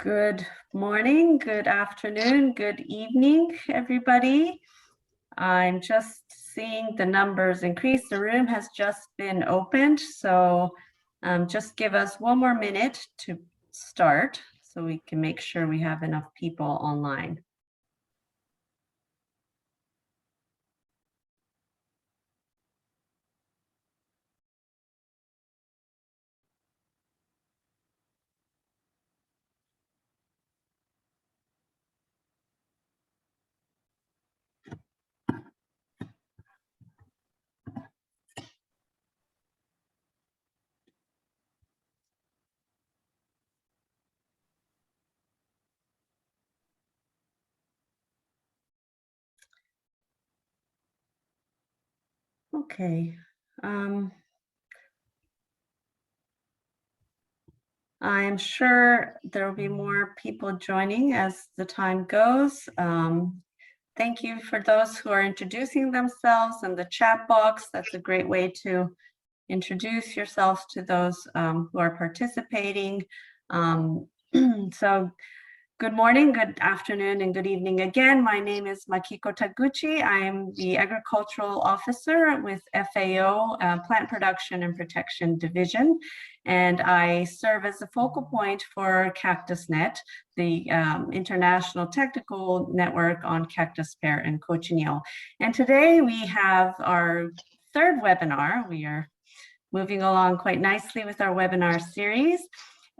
Good morning, good afternoon, good evening, everybody. I'm just seeing the numbers increase. The room has just been opened, so just give us one more minute to start so we can make sure we have enough people online. Okay. I'm sure there will be more people joining as the time goes. Thank you for those who are introducing themselves in the chat box. That's a great way to introduce yourselves to those who are participating. So good morning, good afternoon, and good evening again. My name is Makiko Taguchi. I am the Agricultural Officer with FAO, Plant Production and Protection Division, and I serve as the focal point for CactusNet, the international technical network on cactus, pear, and cochineal. And today we have our third webinar. We are moving along quite nicely with our webinar series.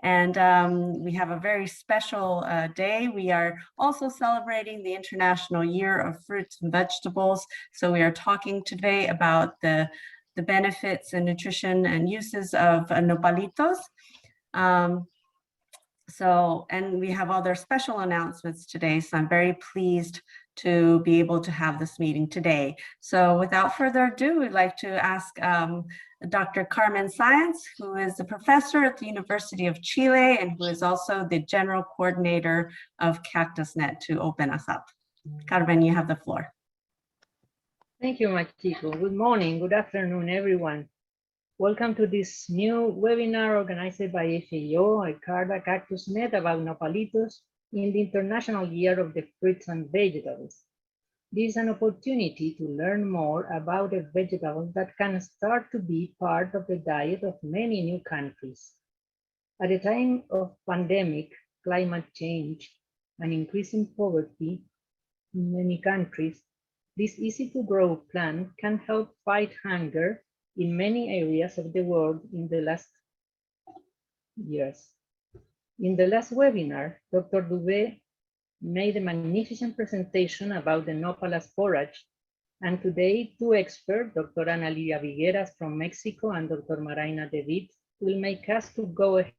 And we have a very special day. We are also celebrating the International Year of Fruits and Vegetables. So we are talking today about the benefits and nutrition and uses of Nopalitos. And we have other special announcements today. So I'm very pleased to be able to have this meeting today. So without further ado, we'd like to ask Dr. Carmen Sáenz, who is a professor at the University of Chile and who is also the general coordinator of CactusNet, to open us up. Carmen, you have the floor. Thank you, Makiko. Good morning, good afternoon, everyone. Welcome to this new webinar organized by FAO-ICARDA CactusNet about Nopalitos in the International Year of the Fruits and Vegetables. This is an opportunity to learn more about a vegetable that can start to be part of the diet of many new countries. At a time of pandemic, climate change, and increasing poverty in many countries, this easy-to-grow plant can help fight hunger in many areas of the world in the last years. In the last webinar, Dr. Dubé made a magnificent presentation about the Nopala forage, and today two experts, Dr. Ana Lidia Vigueras from Mexico and Dr. Maraina David, will make us to go ahead.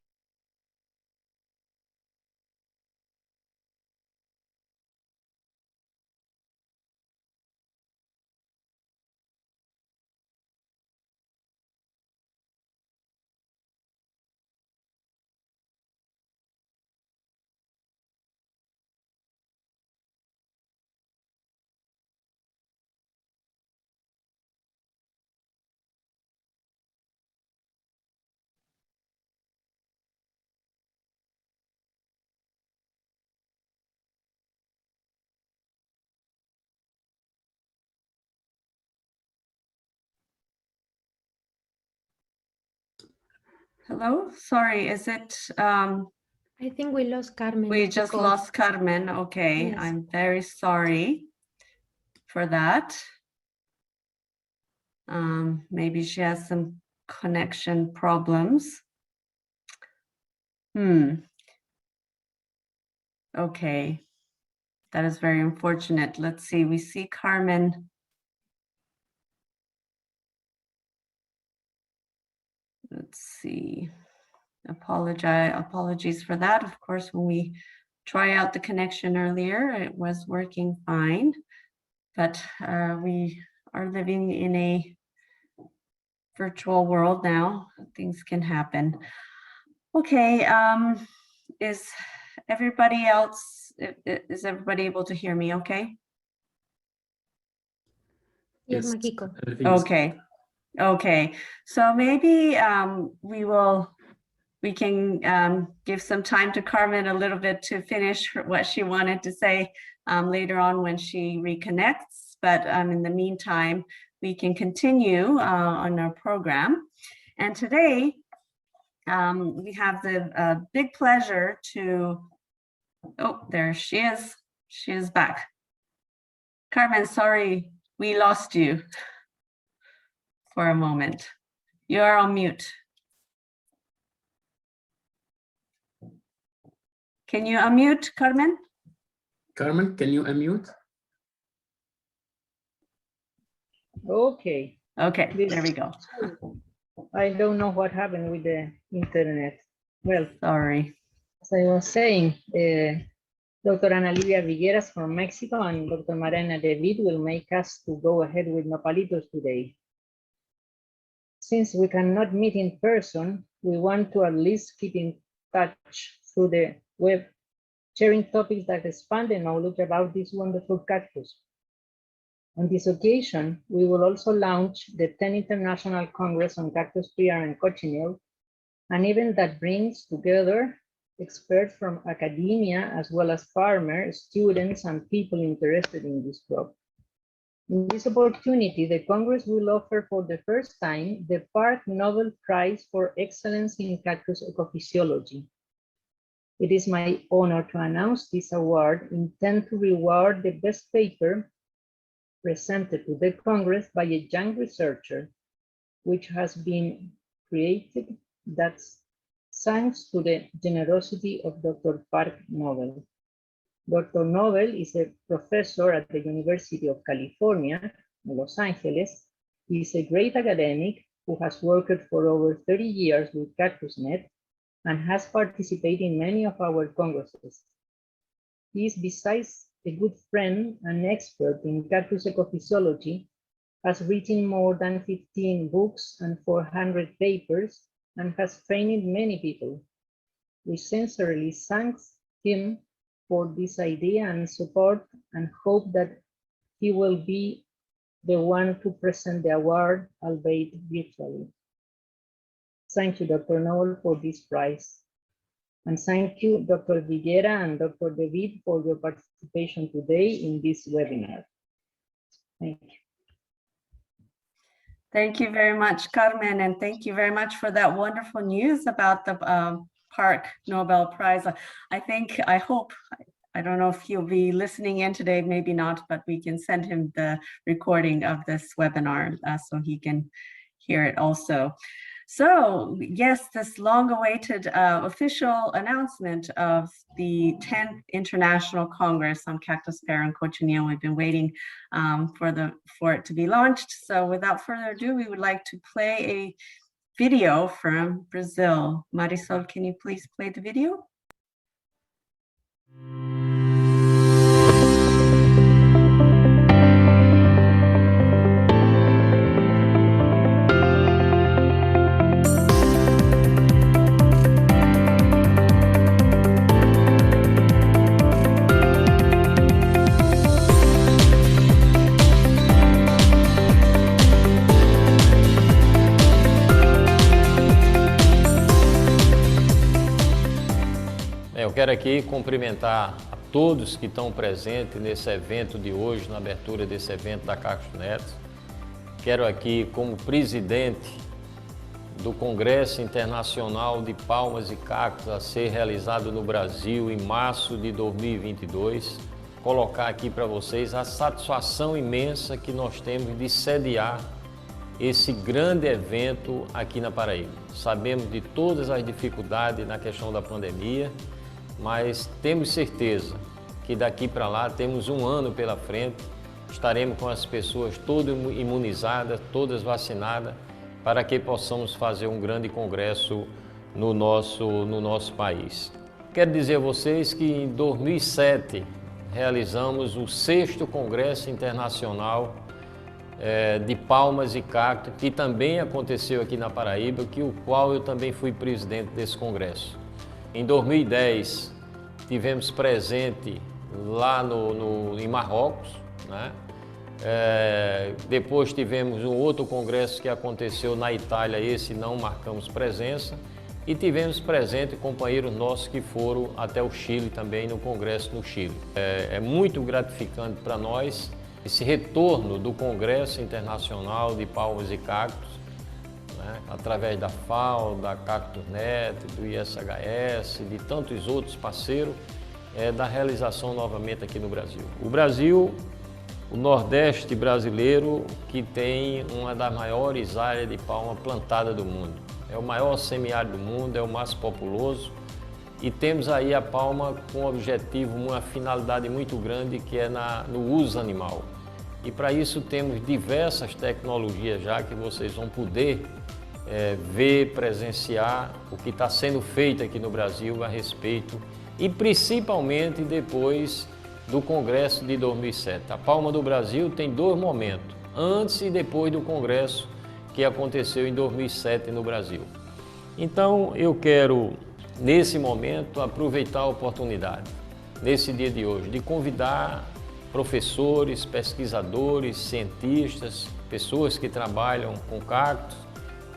Hello, sorry, is it? I think we lost Carmen. We just lost Carmen. Okay, yes. I'm very sorry for that. Maybe she has some connection problems. Okay, that is very unfortunate. Let's see, we see Carmen. Let's see. Apologies for that. Of course, when we try out the connection earlier, it was working fine, but we are living in a virtual world now. Things can happen. Okay, is everybody able to hear me okay? Yes, Makiko. Okay. Okay, so maybe we will we can give some time to Carmen a little bit to finish what she wanted to say later on when she reconnects. But in the meantime, we can continue on our program. And today, we have the big pleasure to, oh, there she is. She is back. Carmen, sorry, we lost you for a moment. You are on mute. Can you unmute, Carmen? Carmen, can you unmute? Okay. Okay, there we go. I don't know what happened with the internet. Well, sorry. As I was saying, Dr. Ana Livia Villeras from Mexico and Dr. Mariana David will make us to go ahead with Nopalitos today. Since we cannot meet in person, we want to at least keep in touch through the web, sharing topics that expand the knowledge about this wonderful cactus. On this occasion, we will also launch the 10th International Congress on Cactus PR and Cochineal, an event that brings together experts from academia as well as farmers, students, and people interested in this crop. In this opportunity, the Congress will offer for the first time the Park Nobel Prize for Excellence in Cactus Ecophysiology. It is my honor to announce this award intended to reward the best paper presented to the Congress by a young researcher, which has been created that's thanks to the generosity of Dr. Park Nobel. Dr. Nobel is a professor at the University of California, Los Angeles. He is a great academic who has worked for over 30 years with CactusNet and has participated in many of our congresses. He is, besides a good friend and expert in cactus ecophysiology, has written more than 15 books and 400 papers and has trained many people. We sincerely thank him for this idea and support and hope that he will be the one to present the award, albeit virtually. Thank you, Dr. Nobel, for this prize. And thank you, Dr. Villera and Dr. David, for your participation today in this webinar. Thank you. Thank you very much, Carmen, and thank you very much for that wonderful news about the Park Nobel Prize. I hope, I don't know if he'll be listening in today, maybe not, but we can send him the recording of this webinar so he can hear it also. So yes, this long-awaited official announcement of the 10th International Congress on Cactus Pear and Cochineal. We've been waiting for it to be launched. So without further ado, we would like to play a video from Brazil. Marisol, can you please play the video? Eu quero aqui cumprimentar a todos que estão presentes nesse evento de hoje, na abertura desse evento da CactusNet. Quero aqui, como presidente do Congresso Internacional de Palmas e Cactos a ser realizado no Brasil em março de 2022, colocar aqui para vocês a satisfação imensa que nós temos de sediar esse grande evento aqui na Paraíba. Sabemos de todas as dificuldades na questão da pandemia, mas temos certeza que daqui para lá temos um ano pela frente, estaremos com as pessoas todas imunizadas, todas vacinadas, para que possamos fazer um grande congresso no nosso país. Quero dizer a vocês que em 2007 realizamos o 6º Congresso Internacional de Palmas e Cactos, que também aconteceu aqui na Paraíba, o qual eu também fui presidente desse congresso. Em 2010, tivemos presente lá em Marrocos, né? Depois tivemos um outro congresso que aconteceu na Itália, esse não marcamos presença. e tivemos presente companheiros nossos que foram até o Chile também, no congresso no Chile. É muito gratificante para nós esse retorno do Congresso Internacional de Palmas e Cactos, né, através da FAO, da CactusNet, do ISHS, de tantos outros parceiros, da realização novamente aqui no Brasil. O Brasil, o Nordeste brasileiro, que tem uma das maiores áreas de palma plantada do mundo. É o maior semiárido do mundo, é o mais populoso e temos aí a palma com um objetivo, uma finalidade muito grande que é no uso animal. E para isso temos diversas tecnologias já que vocês vão poder ver, presenciar o que está sendo feito aqui no Brasil a respeito e principalmente depois do Congresso de 2007. A Palma do Brasil tem dois momentos, antes e depois do Congresso que aconteceu em 2007 no Brasil. Então eu quero, nesse momento, aproveitar a oportunidade, nesse dia de hoje, de convidar professores, pesquisadores, cientistas, pessoas que trabalham com cactos,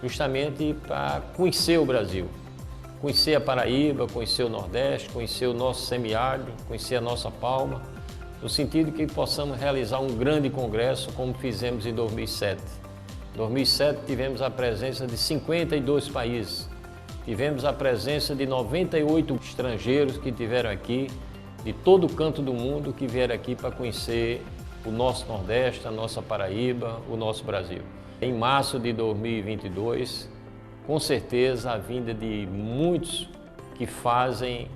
justamente para conhecer o Brasil, conhecer a Paraíba, conhecer o Nordeste, conhecer o nosso semiárido, conhecer a nossa palma, no sentido que possamos realizar um grande congresso como fizemos em 2007. Em 2007 tivemos a presença de 52 países, tivemos a presença de 98 estrangeiros que estiveram aqui, de todo canto do mundo que vieram aqui para conhecer o nosso Nordeste, a nossa Paraíba, o nosso Brasil. Em março de 2022, com certeza a vinda de muitos que fazem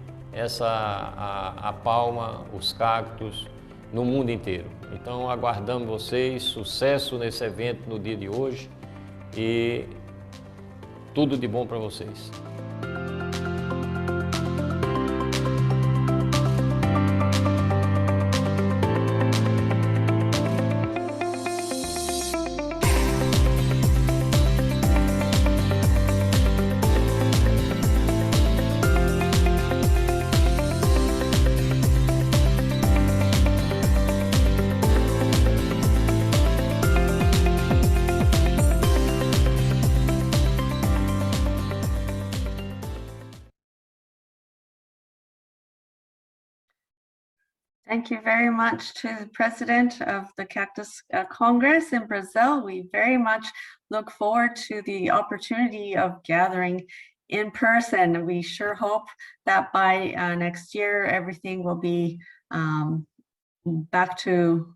a palma, os cactos, no mundo inteiro. Então aguardamos vocês, sucesso nesse evento no dia de hoje e tudo de bom para vocês. Thank you very much to the president of the Cactus Congress in Brazil. We very much look forward to the opportunity of gathering in person. We sure hope that by next year, everything will be back to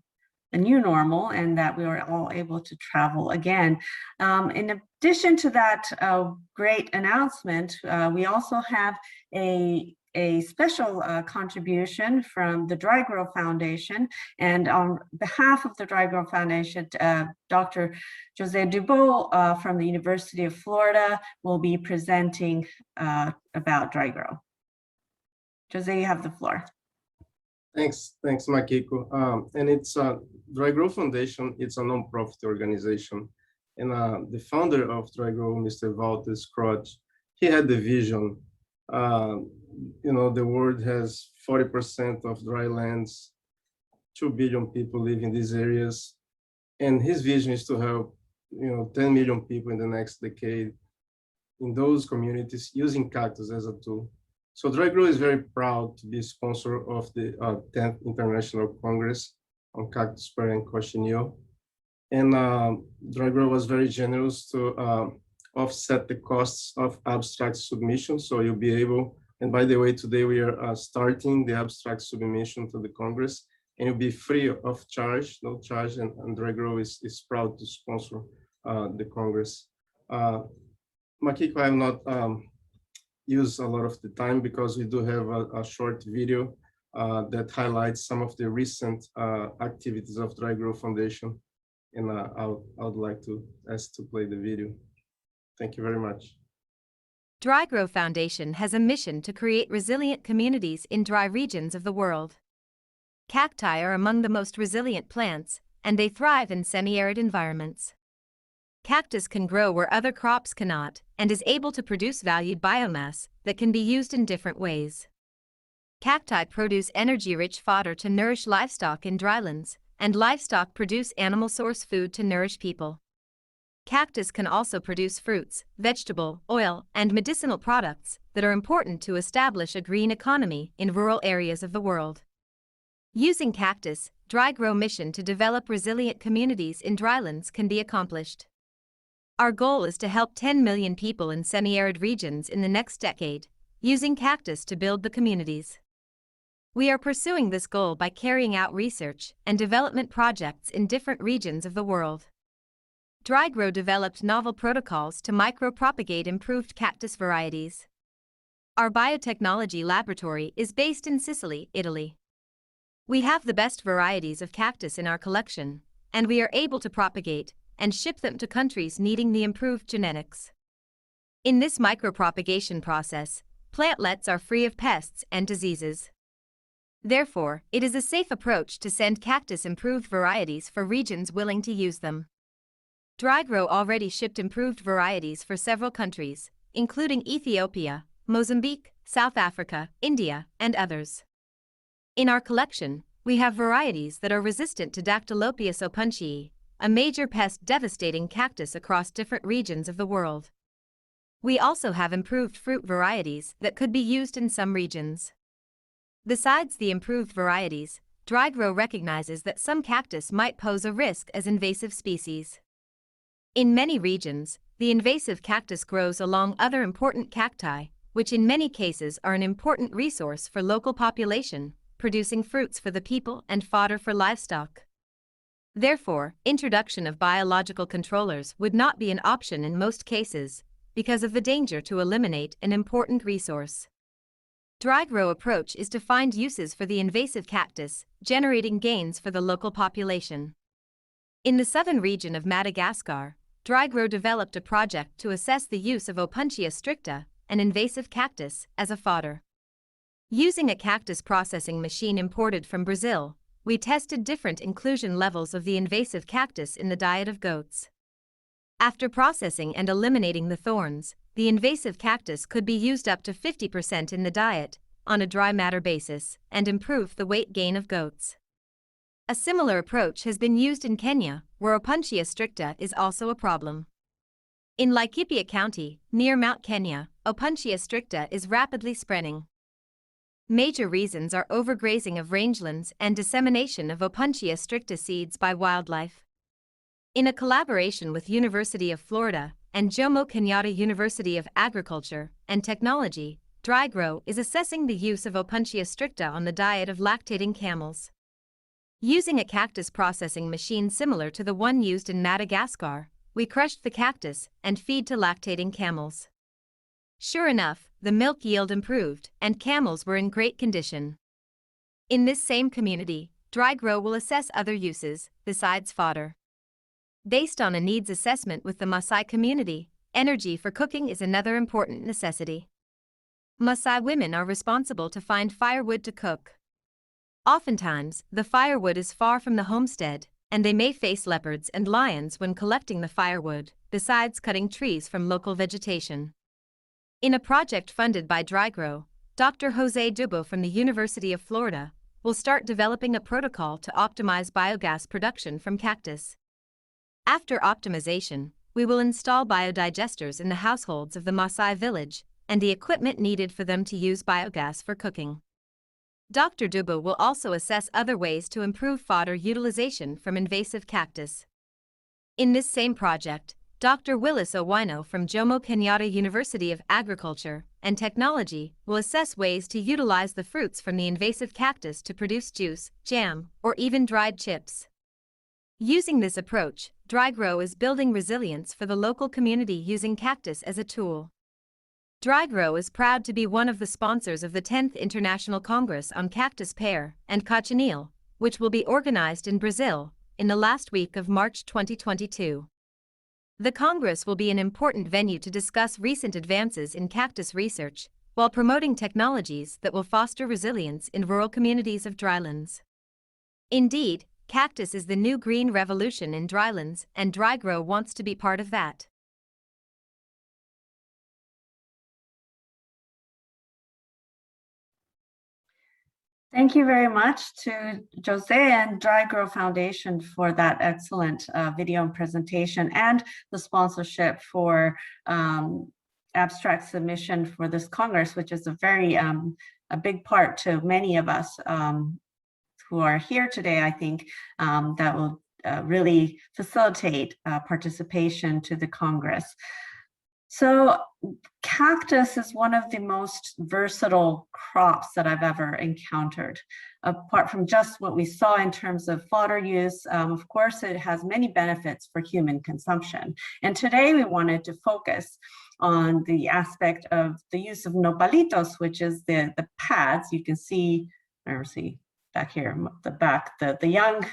a new normal and that we are all able to travel again. In addition to that great announcement, we also have a special contribution from the Dry Grow Foundation. And on behalf of the Dry Grow Foundation, Dr. Jose Dubois from the University of Florida will be presenting about dry grow. Jose, you have the floor. Thanks, Makiko. And it's Dry Grow Foundation. It's a non-profit organization. And the founder of Dry Grow, Mr. Walter Scrooge, he had the vision. The world has 40% of dry lands, 2 billion people live in these areas. And his vision is to help, 10 million people in the next decade in those communities using cactus as a tool. So Dry Grow is very proud to be a sponsor of the 10th International Congress on Cactus and Cochineal. And Dry Grow was very generous to offset the costs of abstract submission. So you'll be able, and by the way, today we are starting the abstract submission to the Congress, and you'll be free of charge, no charge, and Dry Grow is proud to sponsor the Congress. Makiko, I have not used a lot of the time because we do have a short video that highlights some of the recent activities of Dry Grow Foundation, and I would like to ask to play the video. Thank you very much. Dry Grow Foundation has a mission to create resilient communities in dry regions of the world. Cacti are among the most resilient plants, and they thrive in semi-arid environments. Cactus can grow where other crops cannot, and is able to produce valued biomass that can be used in different ways. Cacti produce energy-rich fodder to nourish livestock in drylands, and livestock produce animal source food to nourish people. cactus can also produce fruits, vegetable, oil, and medicinal products that are important to establish a green economy in rural areas of the world. Using cactus, dry grow mission to develop resilient communities in drylands can be accomplished. Our goal is to help 10 million people in semi-arid regions in the next decade, using cactus to build the communities. We are pursuing this goal by carrying out research and development projects in different regions of the world. DryGrow developed novel protocols to micro-propagate improved cactus varieties. Our biotechnology laboratory is based in Sicily, Italy. We have the best varieties of cactus in our collection, and we are able to propagate and ship them to countries needing the improved genetics. In this micropropagation process, plantlets are free of pests and diseases. Therefore, it is a safe approach to send cactus improved varieties for regions willing to use them. DryGrow already shipped improved varieties for several countries, including Ethiopia, Mozambique, South Africa, India, and others. In our collection, we have varieties that are resistant to Dactylopius opuntii, a major pest devastating cactus across different regions of the world. We also have improved fruit varieties that could be used in some regions. Besides the improved varieties, DryGrow recognizes that some cactus might pose a risk as invasive species. In many regions, the invasive cactus grows along other important cacti, which in many cases are an important resource for local population, producing fruits for the people and fodder for livestock. Therefore, introduction of biological controllers would not be an option in most cases, because of the danger to eliminate an important resource. DryGrow approach is to find uses for the invasive cactus, generating gains for the local population. In the southern region of Madagascar, DryGrow developed a project to assess the use of Opuntia stricta, an invasive cactus, as a fodder. Using a cactus processing machine imported from Brazil, we tested different inclusion levels of the invasive cactus in the diet of goats. After processing and eliminating the thorns, the invasive cactus could be used up to 50% in the diet, on a dry matter basis, and improve the weight gain of goats. A similar approach has been used in Kenya, where Opuntia stricta is also a problem. In Laikipia County, near Mount Kenya, Opuntia stricta is rapidly spreading. Major reasons are overgrazing of rangelands and dissemination of Opuntia stricta seeds by wildlife. In a collaboration with University of Florida and Jomo Kenyatta University of Agriculture and Technology, DryGrow is assessing the use of Opuntia stricta on the diet of lactating camels. Using a cactus processing machine similar to the one used in Madagascar, we crushed the cactus and feed to lactating camels. Sure enough, the milk yield improved and camels were in great condition. In this same community, DryGrow will assess other uses, besides fodder. Based on a needs assessment with the Maasai community, energy for cooking is another important necessity. Maasai women are responsible to find firewood to cook. Oftentimes, the firewood is far from the homestead, and they may face leopards and lions when collecting the firewood, besides cutting trees from local vegetation. In a project funded by DryGrow, Dr. Jose Dubo from the University of Florida will start developing a protocol to optimize biogas production from cactus. After optimization, we will install biodigesters in the households of the Maasai village and the equipment needed for them to use biogas for cooking. Dr. Dubo will also assess other ways to improve fodder utilization from invasive cactus. In this same project, Dr. Willis Owino from Jomo Kenyatta University of Agriculture and Technology will assess ways to utilize the fruits from the invasive cactus to produce juice, jam, or even dried chips. Using this approach, DryGrow is building resilience for the local community using cactus as a tool. DryGrow is proud to be one of the sponsors of the 10th International Congress on Cactus Pear and Cochineal, which will be organized in Brazil in the last week of March 2022. The Congress will be an important venue to discuss recent advances in cactus research, while promoting technologies that will foster resilience in rural communities of drylands. Indeed, cactus is the new green revolution in drylands, and DryGrow wants to be part of that. Thank you very much to Jose and Dry Grow Foundation for that excellent video and presentation, and the sponsorship for abstract submission for this Congress, which is a very a big part to many of us who are here today, I think, that will really facilitate participation to the Congress. So cactus is one of the most versatile crops that I've ever encountered. Apart from just what we saw in terms of fodder use, of course, it has many benefits for human consumption. And today we wanted to focus on the aspect of the use of Nopalitos, which is the pads. You can see, back here, the young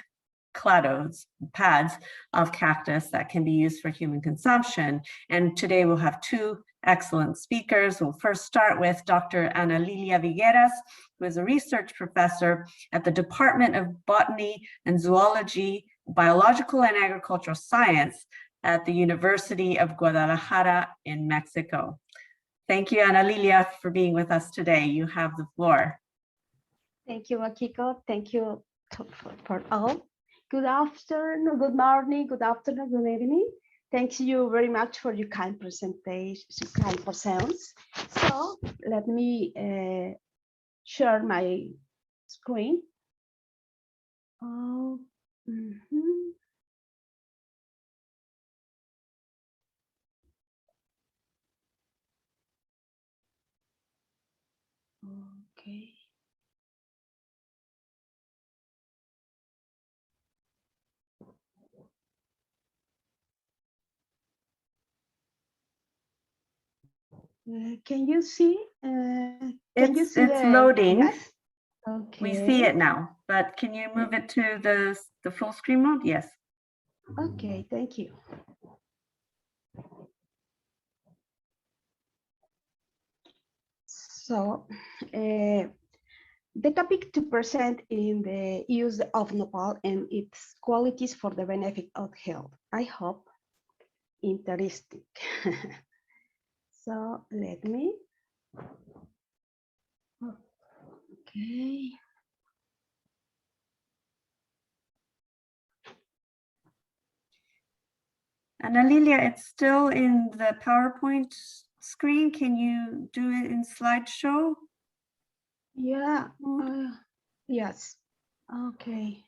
cladodes, pads of cactus that can be used for human consumption. And today we'll have two excellent speakers. We'll first start with Dr. Ana Lilia Vigueras, who is a research professor at the Department of Botany and Zoology, Biological and Agricultural Science at the University of Guadalajara in Mexico. Thank you, Ana Lilia, for being with us today. You have the floor. Thank you, Makiko. Thank you for all. Good afternoon, good morning, good afternoon, good evening. Thank you very much for your kind presentation, kind presence. So let me share my screen. Oh, Okay. Can you see? It's loading. Yes? Okay. We see it now, but can you move it to the full screen mode? Yes. Okay, thank you. So, the topic to present in the use of nopal and its qualities for the benefit of health. I hope interesting. So let me. Okay. Ana Lilia, it's still in the PowerPoint screen. Can you do it in slideshow? Yeah. Yes. Okay.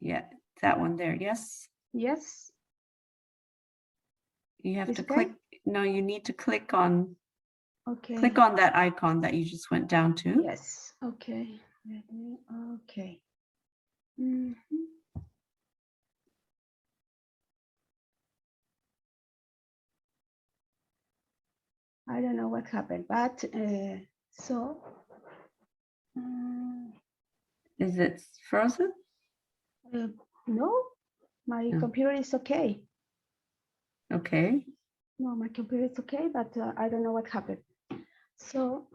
Yeah, that one there. Yes. Yes. You have It's to okay? click. No, you need to click on. Okay. Click on that icon that you just went down to. Yes. Okay. Okay. Mhm. I don't know what happened, but so. Is it frozen? No, my No. computer is okay. Okay. No, my computer is okay, but I don't know what happened. So,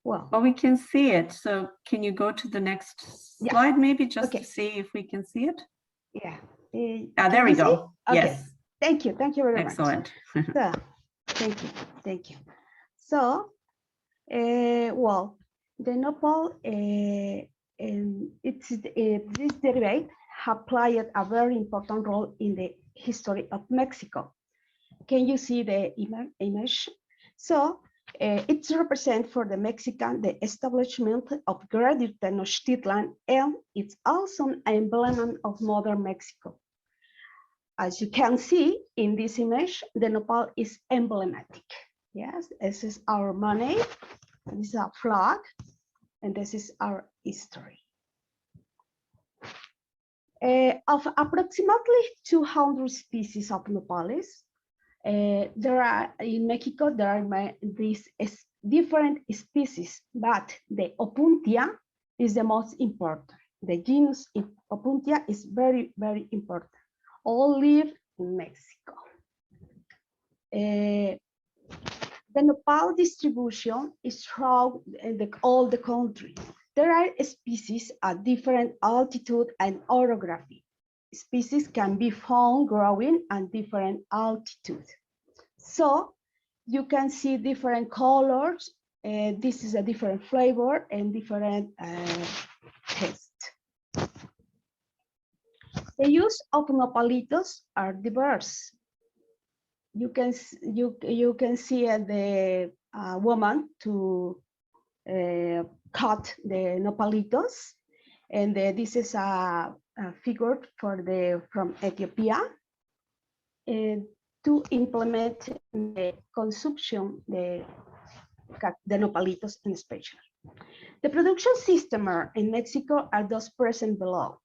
well. Well, we can see it. So can you go to the next Yeah. slide, maybe just Okay. to see if we can see it? Yeah. There we you see? go. Okay. Yes. Thank you. Thank you very much. Excellent. So, thank you. Thank you. So, well, the nopal, this derivative have played a very important role in the history of Mexico. Can you see the image? So, it represents for the Mexican the establishment of Great Tenochtitlan, and it's also an emblem of modern Mexico. As you can see in this image, the nopal is emblematic. Yes, this is our money, this is our flag, and this is our history. Of approximately 200 species of nopales, there are in Mexico, there are these different species, but the Opuntia is the most important. The genus Opuntia is very, very important. All live in Mexico. The nopal distribution is throughout all the country. There are species at different altitude and orography. Species can be found growing at different altitude. So you can see different colors This is a different flavor and different taste. The use of Nopalitos are diverse. You can see the woman to cut the Nopalitos, and this is a figure from Ethiopia to implement the consumption the Nopalitos in special. The production system in Mexico are those present below.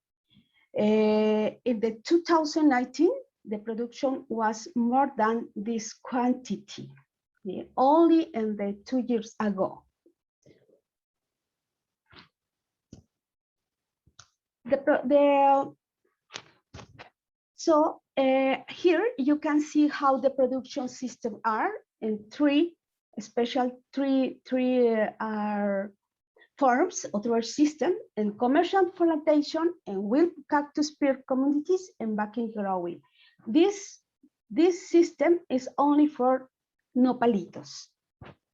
In the 2019, the production was more than this quantity, only in the 2 years ago. Here you can see how the production system are in three forms of our system: and commercial plantation, and wild cactus peer communities, and backing growing. This system is only for Nopalitos.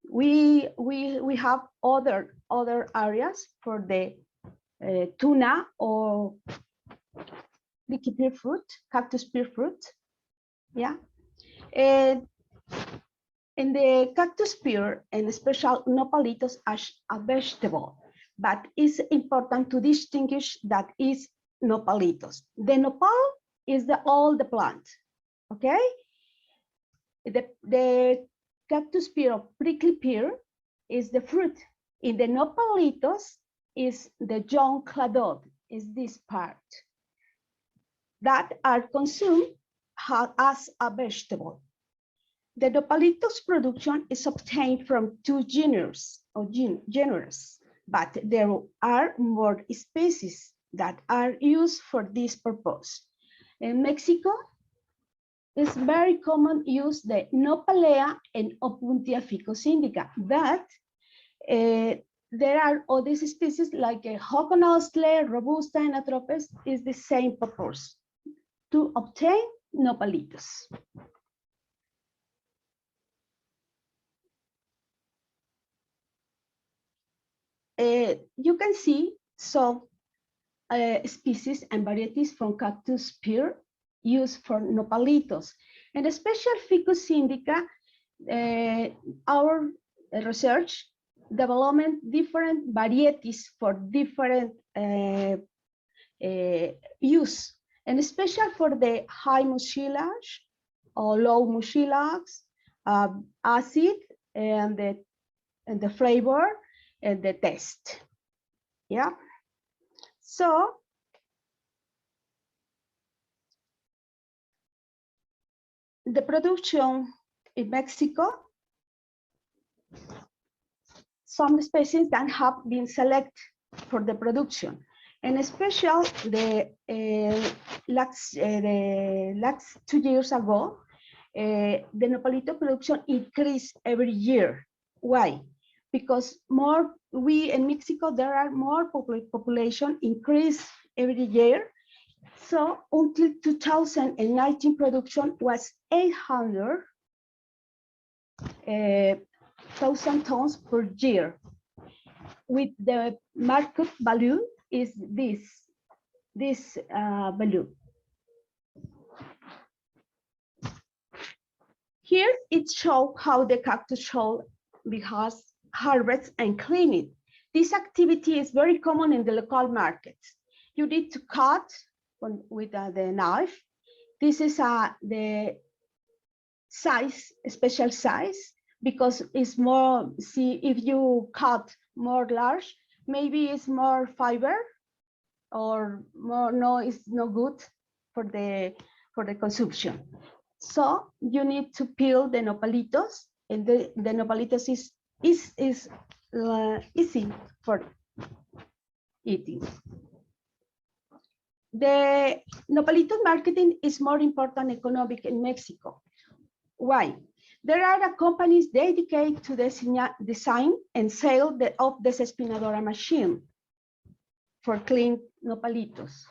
We have other areas for the tuna or leafy pear fruit, cactus pear fruit. Yeah. And in the cactus pear and special Nopalitos as a vegetable, but it's important to distinguish that is Nopalitos. The nopal is all the plant, okay? The cactus pear or prickly pear is the fruit. In the Nopalitos is the young cladode, is this part that are consumed as a vegetable. The Nopalitos production is obtained from two genres, but there are more species that are used for this purpose. In Mexico, it's very common use the Nopalea and Opuntia ficus-indica, but there are other species like Hoconostle, Robusta, and Atropes is the same purpose to obtain Nopalitos. You can see some species and varieties from cactus pear used for Nopalitos, and a special ficus-indica. Our research development different varieties for different use, and especially for the high mucilage or low mucilage, acid, and the flavor and the taste. Yeah. So the production in Mexico, some species that have been selected for the production, and especially the last 2 years ago, the Nopalito production increased every year. Why? Because we in Mexico, there are more population increase every year. So until 2019, production was 800,000 tons per year. With the market value is this value. Here it shows how the cactus should be harvested and cleaned. This activity is very common in the local markets. You need to cut with the knife. This is the size, special size, because it's more, see, if you cut more large, maybe it's more fiber or more, no, it's no good for the consumption. So you need to peel the Nopalitos, and the Nopalitos is easy for eating. The Nopalito marketing is more important economic in Mexico. Why? There are companies dedicated to design and sale of the Espinadora machine for clean Nopalitos.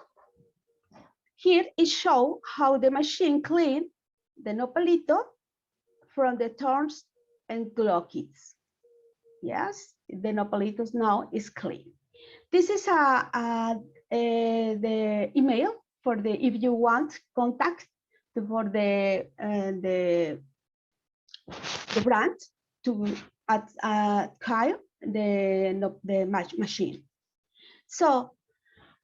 Here it shows how the machine cleans the Nopalito from the thorns and glochids. Yes, the Nopalitos now is clean. This is the email for the, if you want contact for the brand to acquire the machine. So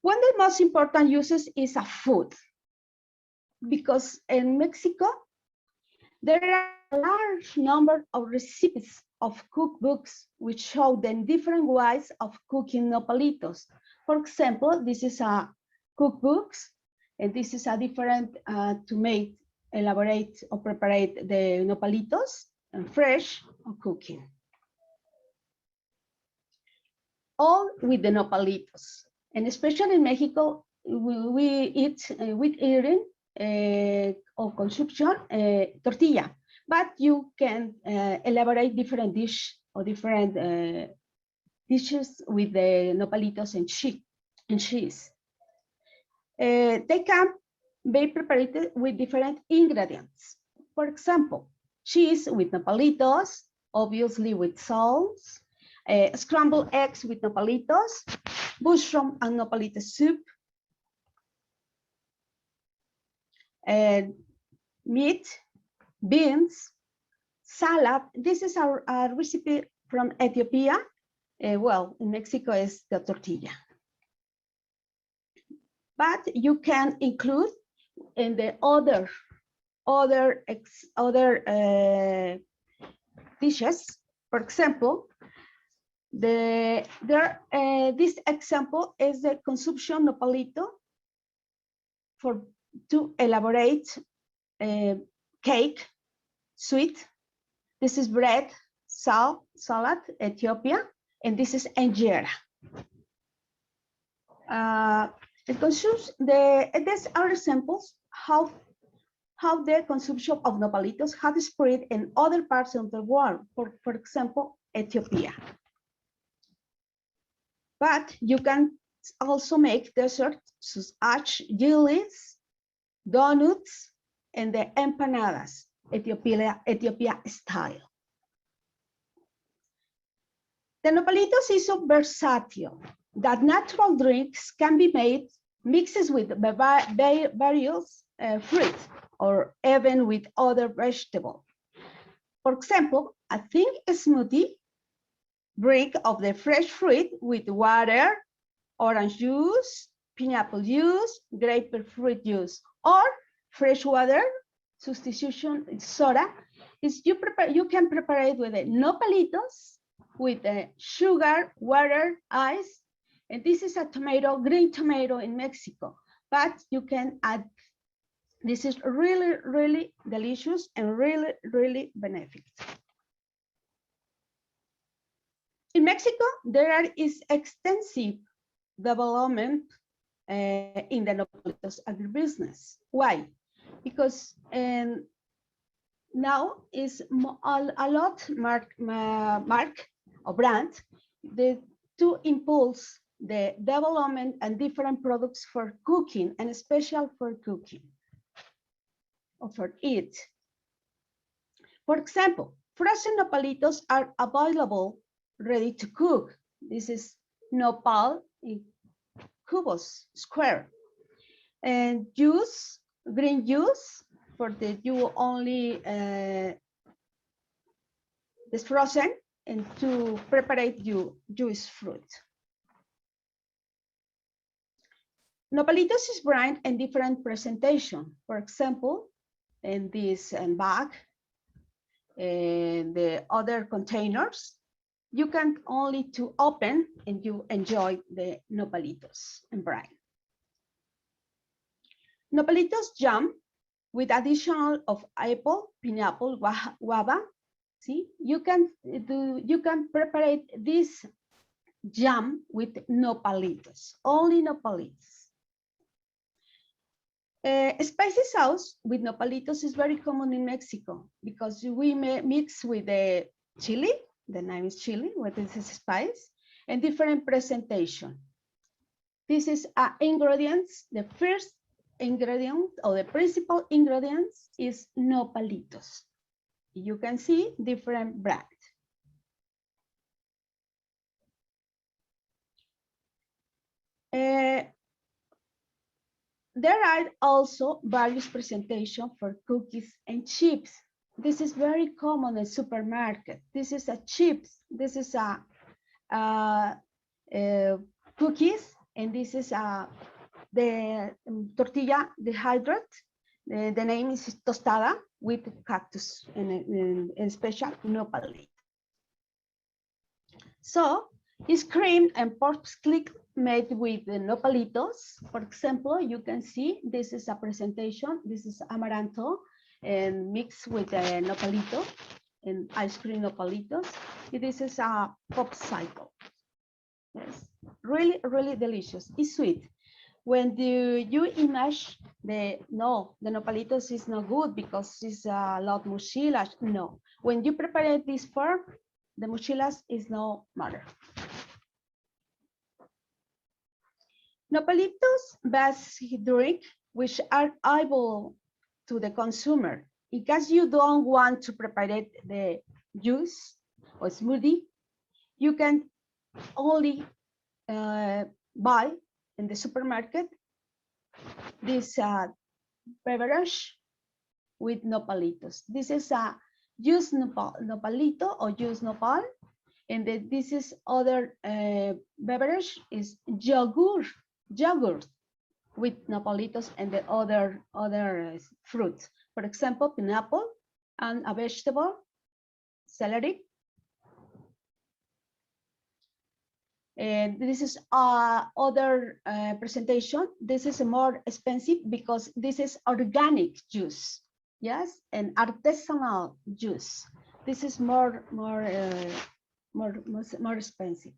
one of the most important uses is a food, because in Mexico there are a large number of recipes of cookbooks which show the different ways of cooking nopalitos. For example, this is a cookbooks, and this is a different to make, elaborate or prepare the nopalitos, and fresh or cooking. All with the nopalitos, and especially in Mexico, we eat with eating or consumption tortilla, but you can elaborate different dish or different dishes with the nopalitos and cheese. They can be prepared with different ingredients. For example, cheese with nopalitos, obviously with sauce, scrambled eggs with nopalitos, mushroom and nopalito soup, meat, beans, salad. This is a recipe from Ethiopia. Well, in Mexico is the tortilla. But you can include in the other dishes. For example, this example is the consumption nopalito to elaborate cake, sweet. This is bread, salad, Ethiopia, and this is injera. These are examples how the consumption of nopalitos has spread in other parts of the world, for example, Ethiopia. But you can also make desserts such as jellies, donuts, and the empanadas, Ethiopia style. The nopalitos is so versatile that natural drinks can be made mixes with various fruit or even with other vegetables. For example, a thin smoothie drink of the fresh fruit with water, orange juice, pineapple juice, grapefruit juice, or fresh water substitution soda. Is you can prepare it with the nopalitos, with the sugar, water, ice, and this is a green tomato in Mexico, but you can add. This is really, really delicious and really, really beneficial. In Mexico, there is extensive development in the nopalitos agribusiness. Why? Because now is a lot mark or brand to impulse the development and different products for cooking, and especially for cooking or for it. For example, frozen nopalitos are available ready to cook. This is nopal in cubos, square, and juice, green juice for the you only this frozen, and to prepare juice fruit. Nopalitos is brand in different presentation. For example, in this bag and the other containers, you can only to open and you enjoy the nopalitos and brine. Nopalitos jam with additional of apple, pineapple, guava. See, you can prepare this jam with nopalitos, only nopalitos. Spicy sauce with nopalitos is very common in Mexico because we mix with the chili. The name is chili, what is this spice, and different presentation. This is ingredients. The first ingredient or the principal ingredients is nopalitos. You can see different brand. There are also various presentations for cookies and chips. This is very common in supermarket. This is a chips. This is a cookies, and this is the tortilla dehydrate. The name is tostada with cactus and special Nopalito. So it's cream and pork click made with the Nopalitos. For example, you can see this is a presentation. This is amaranto and mixed with the Nopalito and ice cream Nopalitos. This is a popsicle. Yes, really, really delicious. It's sweet. When you image the Nopalitos is not good because it's a lot mochilas. No, when you prepare this form, the mochilas is no matter. Nopalitos best drink, which are able to the consumer. In case you don't want to prepare the juice or smoothie, you can only buy in the supermarket this beverage with Nopalitos. This is a juice Nopalito or juice Nopal, and this is other beverage is yogurt with Nopalitos and the other fruits. For example, pineapple and a vegetable, celery. And this is other presentation. This is more expensive because this is organic juice, yes, and artisanal juice. This is more expensive.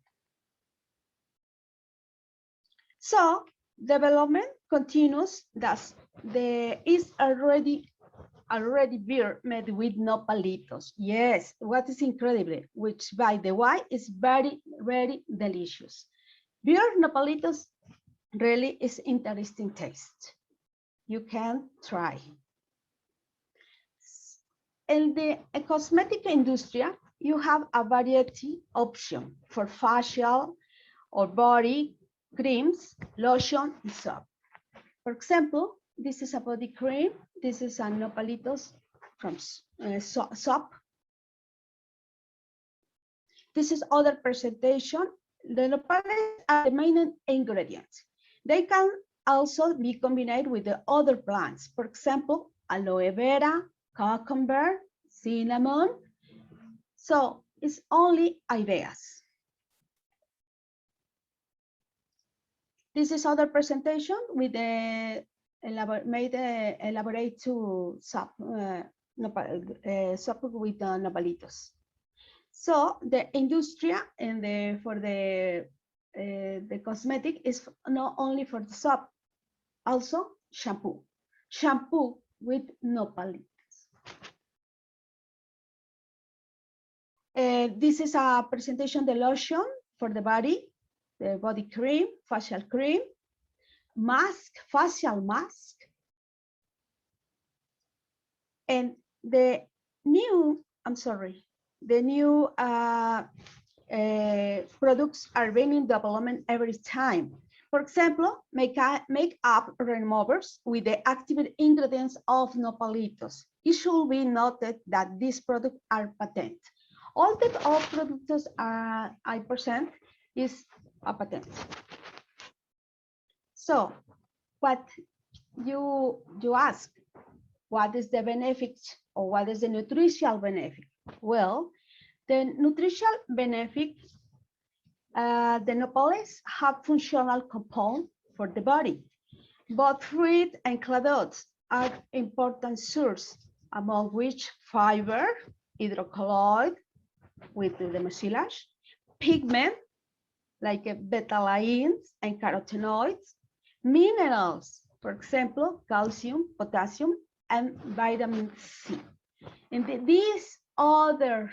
So development continues. Thus, there is already beer made with Nopalitos. Yes, what is incredible, which by the way is very, very delicious. Beer Nopalitos really is interesting taste. You can try. In the cosmetic industry, you have a variety option for facial or body creams, lotion, and soap. For example, this is a body cream. This is a Nopalitos from soap. This is other presentation. The Nopalitos are the main ingredients. They can also be combined with the other plants. For example, aloe vera, cucumber, cinnamon. So it's only ideas. This is other presentation with the elaborate to soap, soap with Nopalitos. So the industry and for the cosmetic is not only for the soap, also shampoo with Nopalitos. This is a presentation, the lotion for the body cream, facial cream, mask, facial mask. And the new products are being in development every time. For example, makeup removers with the active ingredients of Nopalitos. It should be noted that these products are patent. All the products are I present is a patent. So, what you ask, what is the benefit or what is the nutritional benefit? Well, the nutritional benefit, the Nopales have functional compound for the body. Both fruit and cladodes are important source, among which fiber, hydrocolloid with the mucilage, pigment like betalains and carotenoids, minerals, for example, calcium, potassium, and vitamin C. And these other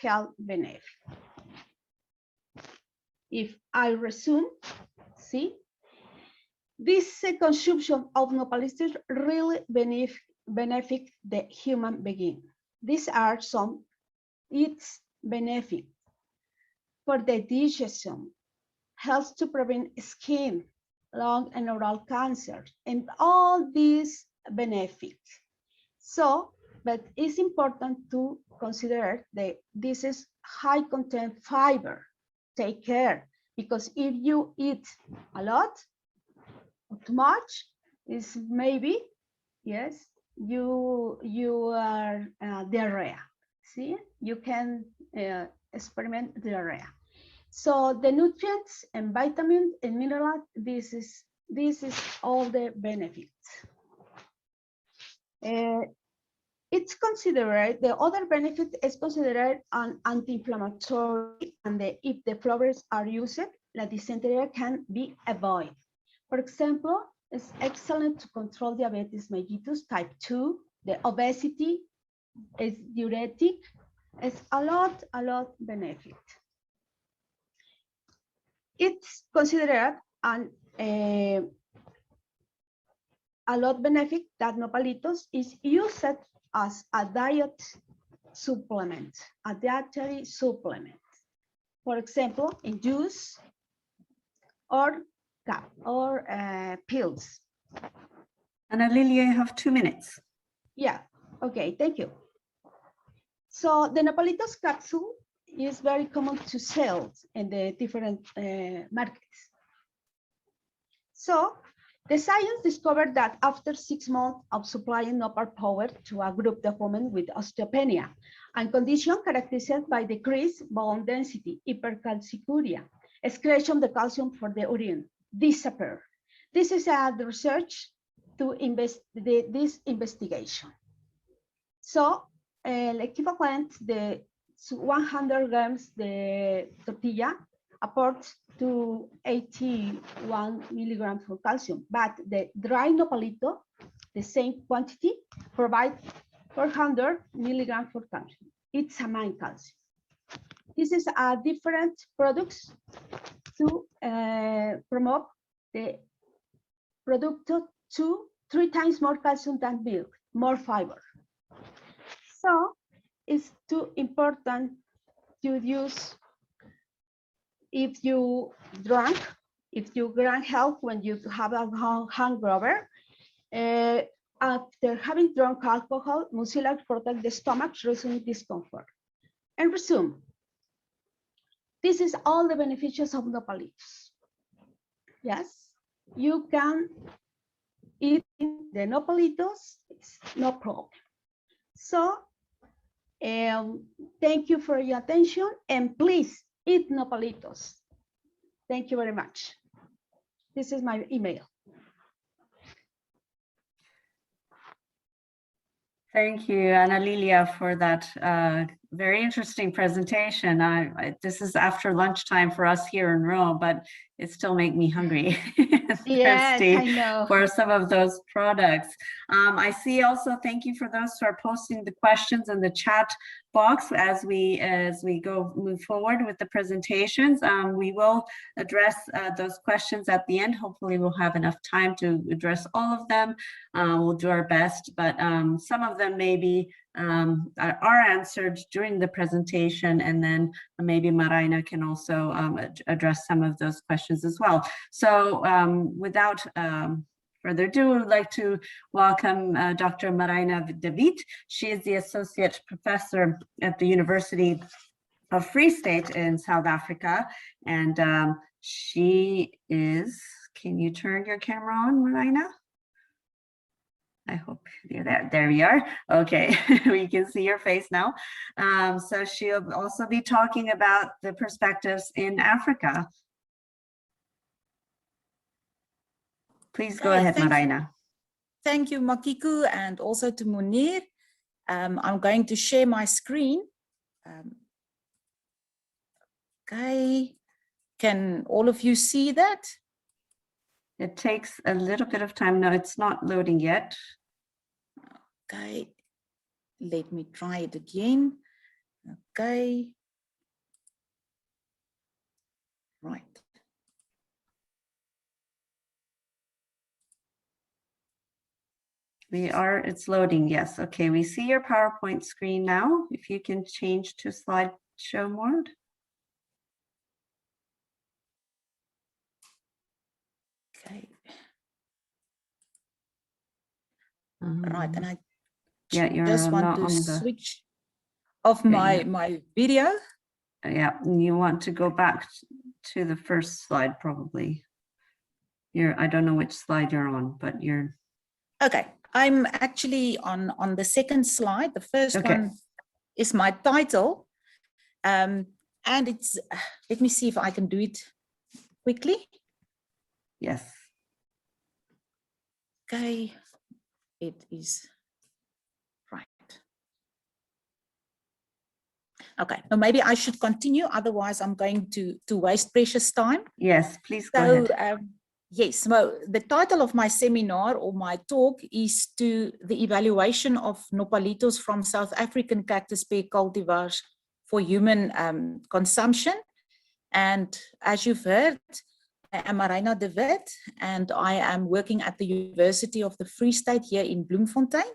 health benefits. If I resume, see, this consumption of Nopalitos really benefit the human being. These are some its benefits. for the digestion, helps to prevent skin, lung, and oral cancer, and all these benefits. So, but it's important to consider that this is high content fiber. Take care, because if you eat a lot, too much, is maybe, yes, you are diarrhea. See, you can experiment diarrhea. So the nutrients and vitamins and minerals, this is all the benefits. It's considered, the other benefit is considered an anti-inflammatory, and if the flowers are used, the dysentery can be avoided. For example, it's excellent to control diabetes mellitus type 2, the obesity, is diuretic, it's a lot benefit. It's considered a lot benefit that Nopalitos is used as a diet supplement, a dietary supplement. For example, in juice or pills. Ana Lilia, you have 2 minutes. Yeah, okay, thank you. So the Nopalitos capsule is very common to sell in the different markets. So the science discovered that after 6 months of supplying Nopal power to a group of women with osteopenia and condition characterized by decreased bone density, hypercalciuria, excretion of the calcium for the urine disappear. This is the research to this investigation. So el equivalent, the 100 grams the tortilla apports to 81 milligrams of calcium, but the dry nopalito, the same quantity, provides 400 milligrams of calcium. It's a main calcium. This is a different products to promote the product to 3 times more calcium than milk, more fiber. So it's too important to use if you drink help when you have a hangover. After having drunk alcohol, mucilage protect the stomach, reducing discomfort. And resume. This is all the benefits of Nopalitos. Yes, you can eat the Nopalitos, it's no problem. So thank you for your attention, and please eat Nopalitos. Thank you very much. This is my email. Thank you, Ana Lilia, for that very interesting presentation. This is after lunchtime for us here in Rome, but it still makes me hungry. Yes, I know. For some of those products. I see also, thank you for those who are posting the questions in the chat box as we move forward with the presentations. We will address those questions at the end. Hopefully we'll have enough time to address all of them. We'll do our best, but some of them maybe are answered during the presentation, and then maybe Maraina can also address some of those questions as well. So without further ado, I would like to welcome Dr. Maraina David. She is the Associate Professor at the University of Free State in South Africa. And she is, can you turn your camera on, Maraina? I hope you're there. There we are. Okay, we can see your face now. So she'll also be talking about the perspectives in Africa. Please go ahead, Maraina. Thank you, Makiko, and also to Munir. I'm going to share my screen. Okay, can all of you see that? It takes a little bit of time. No, it's not loading yet. Okay, let me try it again. Okay. Right. It's loading, yes. Okay, we see your PowerPoint screen now. If you can change to slideshow mode. Okay. Right, and I Yeah, you're just want not to on the. switch off Yeah, my video. Yeah, you want to go back to the first slide, probably. I don't know which slide you're on, but you're. Okay, I'm actually on the second slide. The first Okay. one is my title. And it's, let me see if I can do it quickly. Yes. Okay, it is right. Okay, so maybe I should continue, otherwise I'm going to waste precious time. Yes, please go So, ahead. yes, so the title of my seminar or my talk is to the evaluation of Nopalitos from South African cactus pear cultivars for human consumption. And as you've heard, I am Marina de Wit, and I am working at the University of the Free State here in Bloemfontein.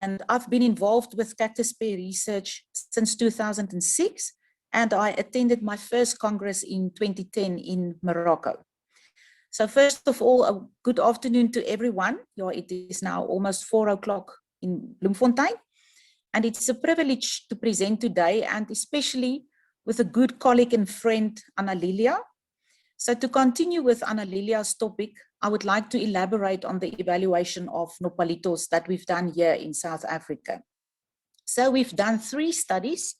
And I've been involved with cactus pear research since 2006, and I attended my first Congress in 2010 in Morocco. So first of all, a good afternoon to everyone. It is now almost 4 o'clock in Bloemfontein, and it's a privilege to present today, and especially with a good colleague and friend, Anna Lilia. So to continue with Anna Lilia's topic, I would like to elaborate on the evaluation of Nopalitos that we've done here in South Africa. So we've done 3 studies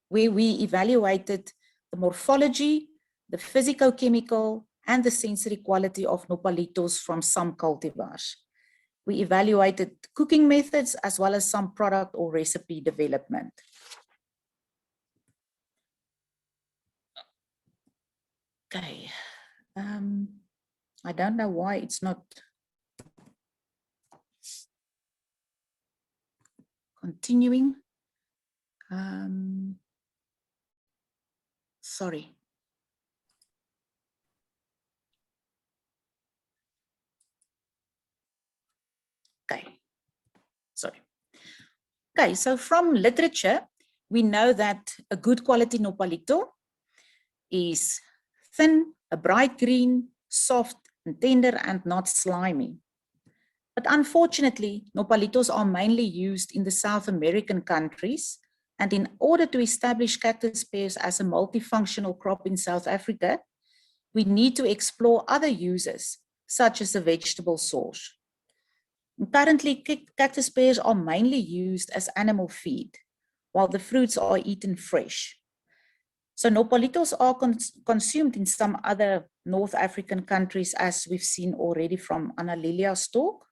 where we evaluated the morphology, the physicochemical, and the sensory quality of Nopalitos from some cultivars. We evaluated cooking methods as well as some product or recipe development. Okay, I don't know why it's not continuing. Sorry. Okay, sorry. Okay, so from literature, we know that a good quality Nopalito is thin, a bright green, soft and tender, and not slimy. But unfortunately, Nopalitos are mainly used in the South American countries, and in order to establish cactus pears as a multifunctional crop in South Africa, we need to explore other uses, such as a vegetable source. Currently, cactus pears are mainly used as animal feed, while the fruits are eaten fresh. So Nopalitos are consumed in some other North African countries, as we've seen already from Anna Lilia's talk.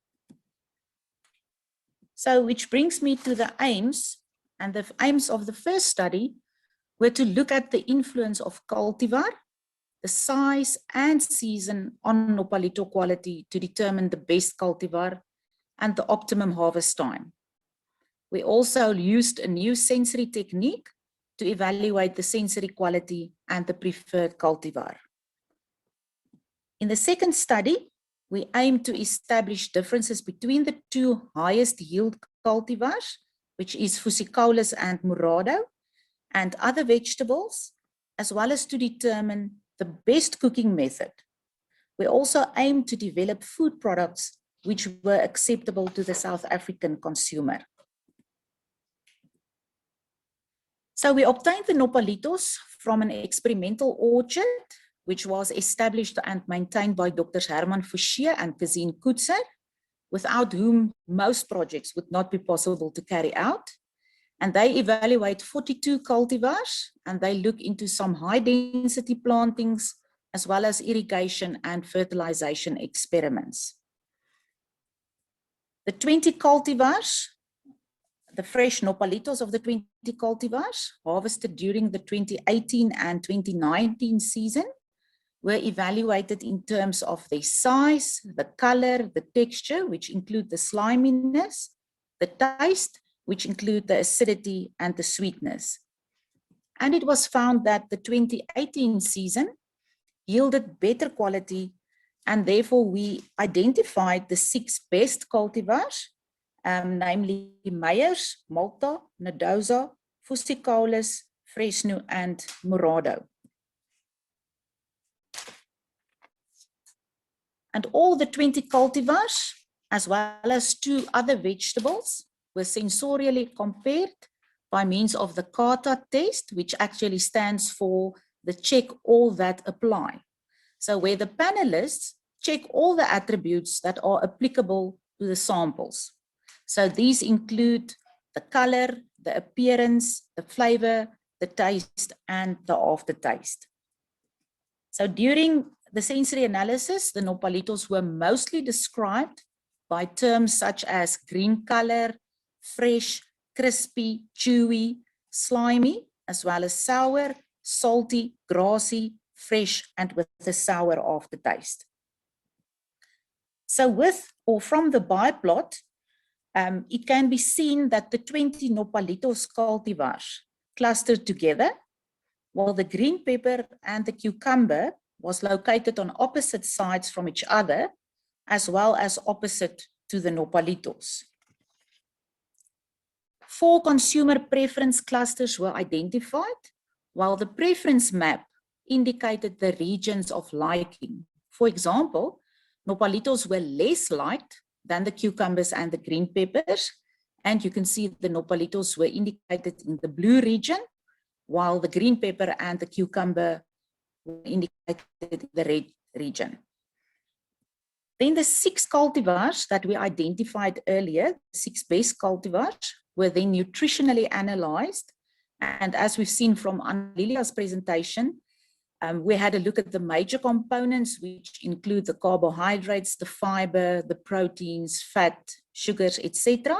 So which brings me to the aims, and the aims of the first study were to look at the influence of cultivar, the size and season on Nopalito quality to determine the best cultivar and the optimum harvest time. We also used a new sensory technique to evaluate the sensory quality and the preferred cultivar. In the second study, we aim to establish differences between the 2 highest yield cultivars, which is Fusicolus and Murado, and other vegetables, as well as to determine the best cooking method. We also aim to develop food products which were acceptable to the South African consumer. So we obtained the Nopalitos from an experimental orchard, which was established and maintained by Drs. Herman Fouchier and Kazine Kutzer, without whom most projects would not be possible to carry out. And they evaluate 42 cultivars, and they look into some high density plantings, as well as irrigation and fertilization experiments. The 20 cultivars, the fresh Nopalitos of the 20 cultivars harvested during the 2018 and 2019 season were evaluated in terms of their size, the color, the texture, which include the sliminess, the taste, which include the acidity and the sweetness. And it was found that the 2018 season yielded better quality, and therefore we identified the 6 best cultivars, namely Meyers, Malta, Nodosa, Fusicolus, Fresno, and Murado. And all the 20 cultivars, as well as 2 other vegetables, were sensorially compared by means of the CARTA test, which actually stands for the check all that apply. So where the panelists check all the attributes that are applicable to the samples. So these include the color, the appearance, the flavor, the taste, and the aftertaste. So during the sensory analysis, the Nopalitos were mostly described by terms such as green color, fresh, crispy, chewy, slimy, as well as sour, salty, grassy, fresh, and with a sour aftertaste. So with or from the biplot, it can be seen that the 20 Nopalitos cultivars clustered together, while the green pepper and the cucumber was located on opposite sides from each other, as well as opposite to the Nopalitos. 4 consumer preference clusters were identified, while the preference map indicated the regions of liking. For example, Nopalitos were less liked than the cucumbers and the green peppers, and you can see the Nopalitos were indicated in the blue region, while the green pepper and the cucumber were indicated in the red region. Then the 6 cultivars that we identified earlier, 6 best cultivars, were then nutritionally analyzed. And as we've seen from Annelia's presentation, we had a look at the major components, which include the carbohydrates, the fiber, the proteins, fat, sugars, etc.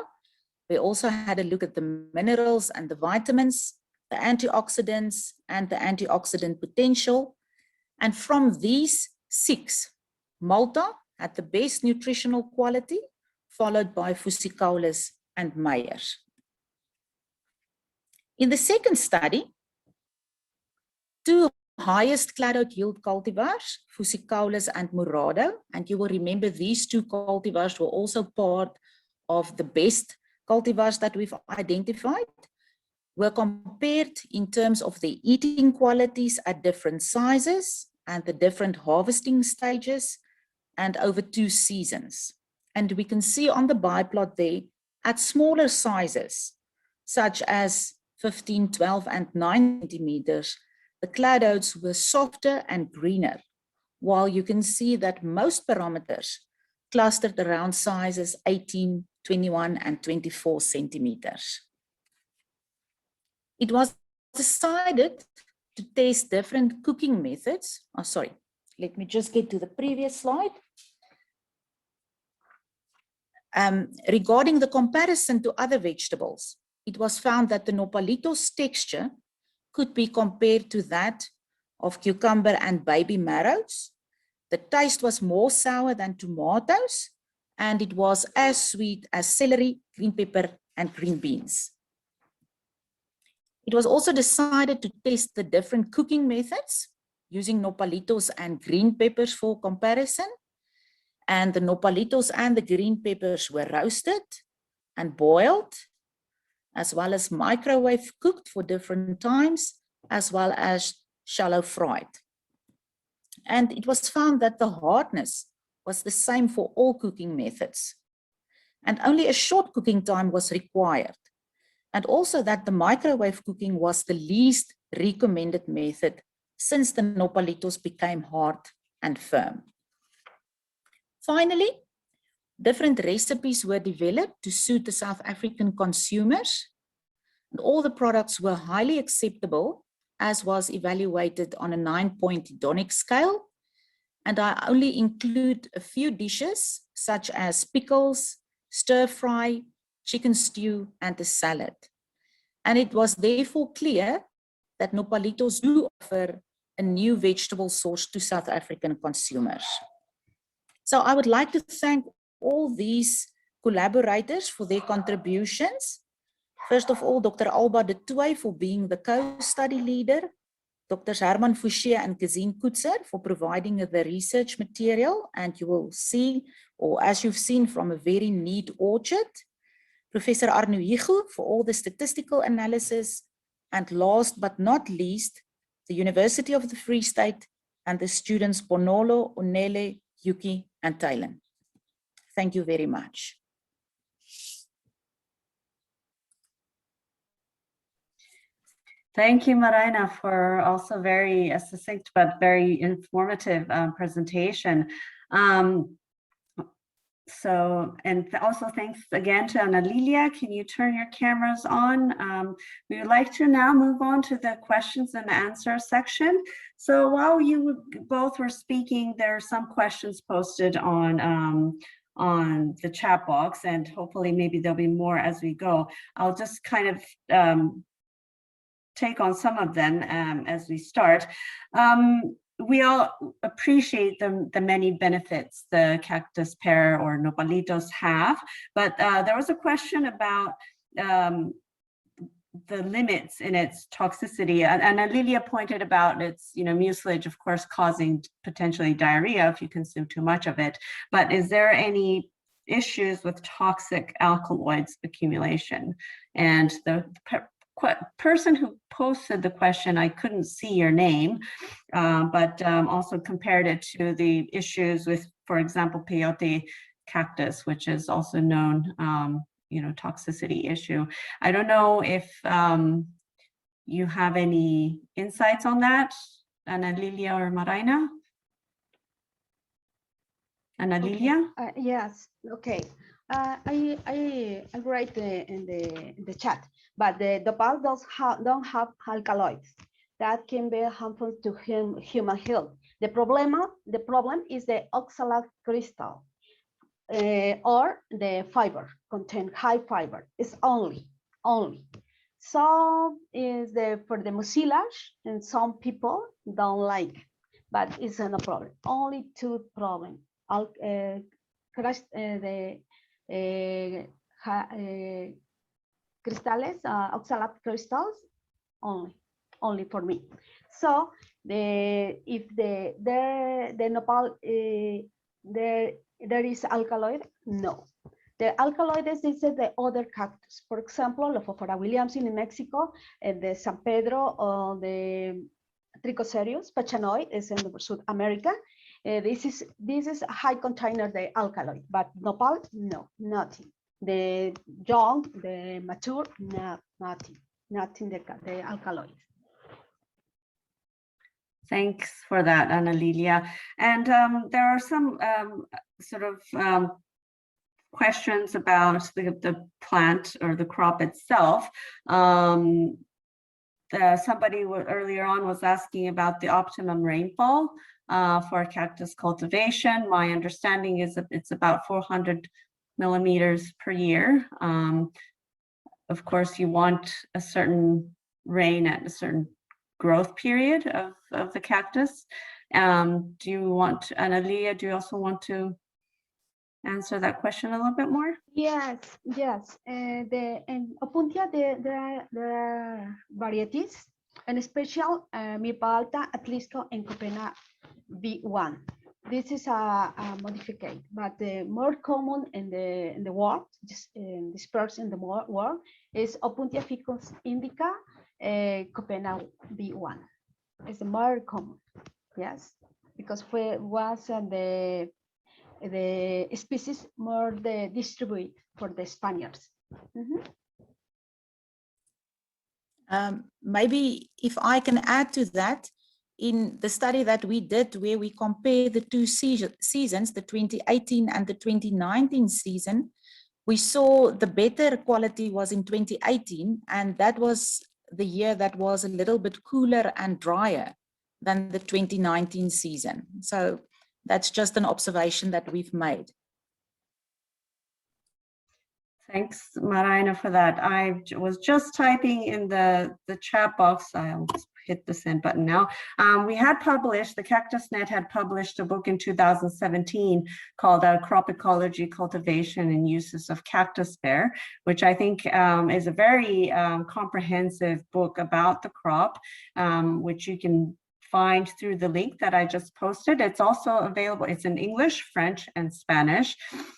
We also had a look at the minerals and the vitamins, the antioxidants and the antioxidant potential. And from these 6, Malta had the best nutritional quality, followed by Fusicolus and Meyers. In the second study, 2 highest cladode yield cultivars, Fusicolus and Murado, and you will remember these 2 cultivars were also part of the best cultivars that we've identified, were compared in terms of the eating qualities at different sizes and the different harvesting stages and over 2 seasons. And we can see on the biplot there, at smaller sizes, such as 15, 12, and 9 centimeters, the cladodes were softer and greener, while you can see that most parameters clustered around sizes 18, 21, and 24 centimeters. It was decided to test different cooking methods. Oh, sorry, let me just get to the previous slide. Regarding the comparison to other vegetables, it was found that the Nopalitos texture could be compared to that of cucumber and baby marrows. The taste was more sour than tomatoes, and it was as sweet as celery, green pepper, and green beans. It was also decided to test the different cooking methods using Nopalitos and green peppers for comparison. And the Nopalitos and the green peppers were roasted and boiled, as well as microwave cooked for different times, as well as shallow fried. And it was found that the hardness was the same for all cooking methods. And only a short cooking time was required. And also that the microwave cooking was the least recommended method since the Nopalitos became hard and firm. Finally, different recipes were developed to suit the South African consumers. And all the products were highly acceptable, as was evaluated on a 9-point hedonic scale. And I only include a few dishes, such as pickles, stir fry, chicken stew, and a salad. And it was therefore clear that Nopalitos do offer a new vegetable source to South African consumers. So I would like to thank all these collaborators for their contributions. First of all, Dr. Alba de Tooy for being the co-study leader, Dr. Herman Fouché and Gezien Koetser for providing the research material, and you will see, or as you've seen, from a very neat orchard, Professor Arno Higu for all the statistical analysis, and last but not least, the University of the Free State and the students Bonolo, Onele, Yuki, and Thailand. Thank you very much. Thank you, Marina, for also very succinct but very informative presentation. And also thanks again to Ana Lilia. Can you turn your cameras on? We would like to now move on to the questions and answer section. So while you both were speaking, there are some questions posted on the chat box, and hopefully maybe there'll be more as we go. I'll just kind of take on some of them as we start. We all appreciate the many benefits the cactus pear or Nopalitos have, but there was a question about the limits in its toxicity. And Lilia pointed about its, mucilage, of course, causing potentially diarrhea if you consume too much of it. But is there any issues with toxic alkaloids accumulation? And the person who posted the question, I couldn't see your name, but also compared it to the issues with, for example, peyote cactus, which is also known, toxicity issue. I don't know if you have any insights on that, Ana Lilia or Marina? Ana Lilia? Yes, okay. I write in the chat, but the nopal don't have alkaloids that can be harmful to human health. The problem is the oxalate crystal or the fiber contain high fiber. It's only. So is for the mucilage, and some people don't like, but it's not a problem. Only two problems. Crystals, oxalate crystals, only for me. So if the nopal there is alkaloid, no. The alkaloids is the other cactus. For example, the Fofora Williamson in Mexico, and the San Pedro, or the Trichocereus pachanoid is in South America. This is a high container the alkaloid, but nopal, no, nothing. The young, the mature, no, nothing the alkaloid. Thanks for that, Ana Lilia. And there are some questions about the plant or the crop itself. Somebody earlier on was asking about the optimum rainfall for cactus cultivation. My understanding is that it's about 400 millimeters per year. Of course, you want a certain rain at a certain growth period of the cactus. Do you want, Ana Lilia, do you also want to answer that question a little bit more? Yes. In Opuntia, there are varieties, and special Milpa alta, Atlisco, and Copena B1. This is a modified, but the more common in the world, just dispersed in the world, is Opuntia ficus-indica, Copena B1. It's the more common, yes, because was the species more distributed for the Spaniards. Maybe if I can add to that, in the study that we did where we compare the two seasons, the 2018 and the 2019 season, we saw the better quality was in 2018, and that was the year that was a little bit cooler and drier than the 2019 season. So that's just an observation that we've made. Thanks, Marina, for that. I was just typing in the chat box. I'll just hit the send button now. We had published, the CactusNet had published a book in 2017 called Crop Ecology, Cultivation and Uses of Cactus Pear, which I think is a very comprehensive book about the crop, which you can find through the link that I just posted. It's also available, it's in English, French, and Spanish,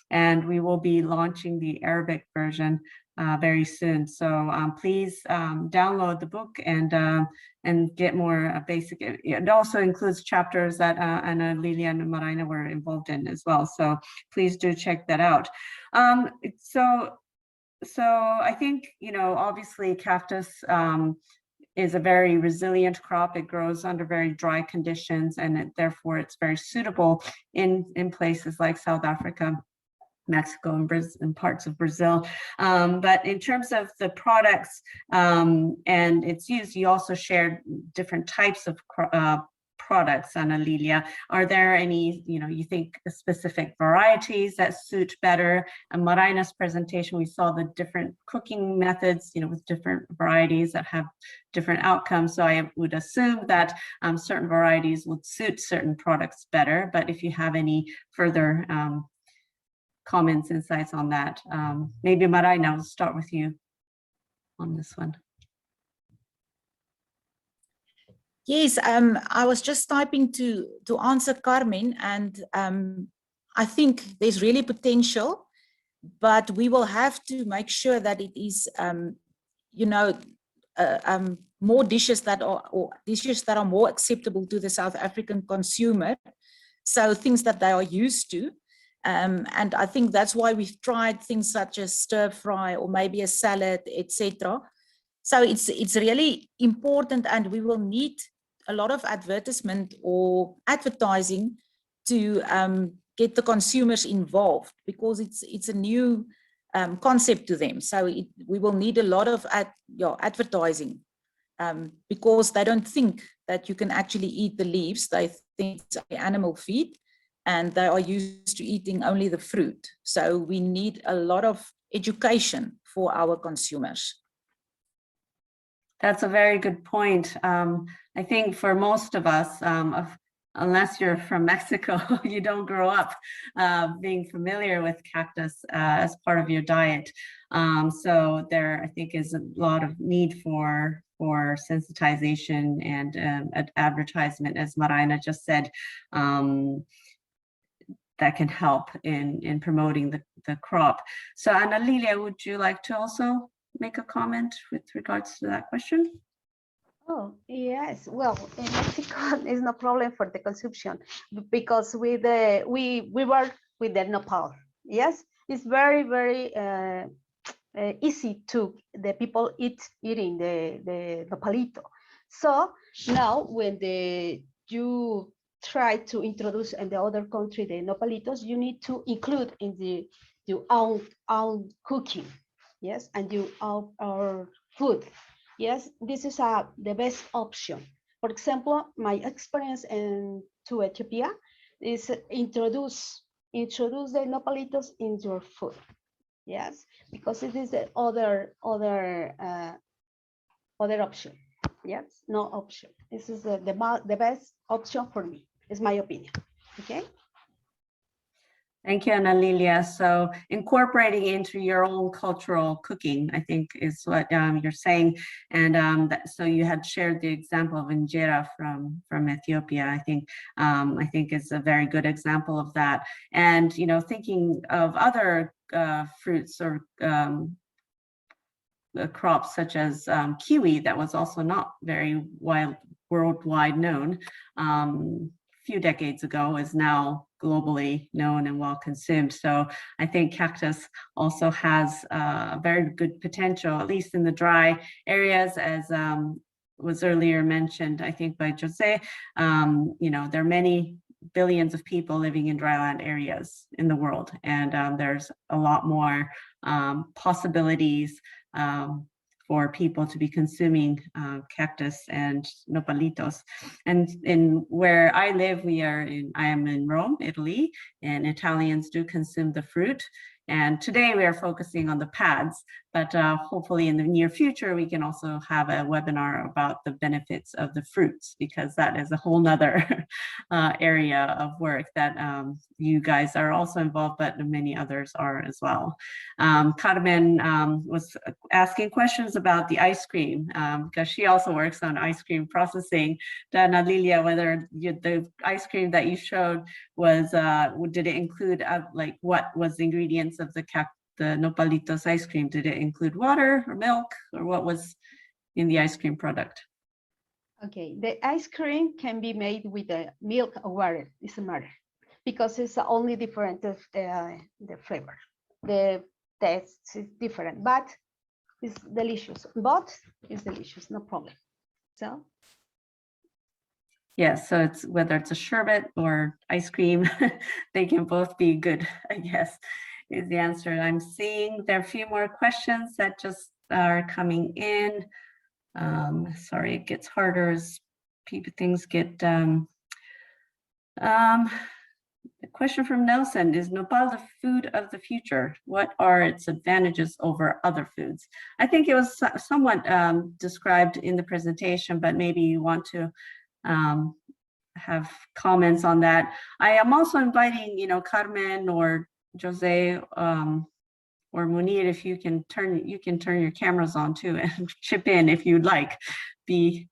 and we will be launching the Arabic version very soon. So please download the book and get more basic. It also includes chapters that Ana Lilia and Marina were involved in as well. So please do check that out. So I think, obviously cactus is a very resilient crop. It grows under very dry conditions, and therefore it's very suitable in places like South Africa, Mexico, and parts of Brazil. But in terms of the products and its use, you also shared different types of products, Ana Lilia. Are there any, you think specific varieties that suit better? In Marina's presentation, we saw the different cooking methods, with different varieties that have different outcomes. So I would assume that certain varieties would suit certain products better. But if you have any further comments, insights on that, maybe Marina, we'll start with you on this one. Yes, I was just typing to answer Carmen, and I think there's really potential, but we will have to make sure that it is, more dishes that are, or dishes that are more acceptable to the South African consumer. So things that they are used to. And I think that's why we've tried things such as stir fry or maybe a salad, etc. So it's really important, and we will need a lot of advertisement or advertising to get the consumers involved, because it's a new concept to them. So we will need a lot of advertising because they don't think that you can actually eat the leaves. They think it's animal feed, and they are used to eating only the fruit. So we need a lot of education for our consumers. That's a very good point. I think for most of us, unless you're from Mexico, you don't grow up being familiar with cactus as part of your diet. So there, I think, is a lot of need for sensitization and advertisement, as Marina just said, that can help in promoting the crop. So Ana Lilia, would you like to also make a comment with regards to that question? Oh, yes. Well, in Mexico, it's no problem for the consumption because we work with the nopal. Yes, it's very, very easy to the people eating the nopalito. So now when you try to introduce in the other country the nopalitos, you need to include in your own cooking. Yes, and our food. Yes, this is the best option. For example, my experience to Ethiopia is introduce the nopalitos in your food. Yes, because it is the other option. Yes, no option. This is the best option for me. Is my opinion. Okay. Thank you, Ana Lilia. So incorporating into your own cultural cooking, I think, is what you're saying. And so you had shared the example of injera from Ethiopia. I think is a very good example of that. And thinking of other fruits or crops such as kiwi, that was also not very worldwide known. Few decades ago, is now globally known and well consumed. So I think cactus also has very good potential, at least in the dry areas, as was earlier mentioned, I think by Jose. There are many billions of people living in dryland areas in the world, and there's a lot more possibilities for people to be consuming cactus and nopalitos. And in where I live, I am in Rome, Italy, and Italians do consume the fruit. And today we are focusing on the pads, but hopefully in the near future, we can also have a webinar about the benefits of the fruits, because that is a whole nother area of work that you guys are also involved, but many others are as well. Carmen was asking questions about the ice cream, because she also works on ice cream processing. Ana Lilia, whether the ice cream that you showed was, did it include like what was the ingredients of the the Nopalitos ice cream? Did it include water or milk, or what was in the ice cream product? Okay, the ice cream can be made with the milk or water. It's a matter because it's only different of the flavor. The taste is different, but it's delicious. Both is delicious, no problem. So. Yeah, so it's whether it's a sherbet or ice cream, they can both be good, I guess, is the answer. I'm seeing there are a few more questions that just are coming in. Sorry, it gets harder as things get. A question from Nelson, is nopal the food of the future? What are its advantages over other foods? I think it was somewhat described in the presentation, but maybe you want to have comments on that. I am also inviting, Carmen or Jose or Munir, if you can turn your cameras on too and chip in if you'd like, be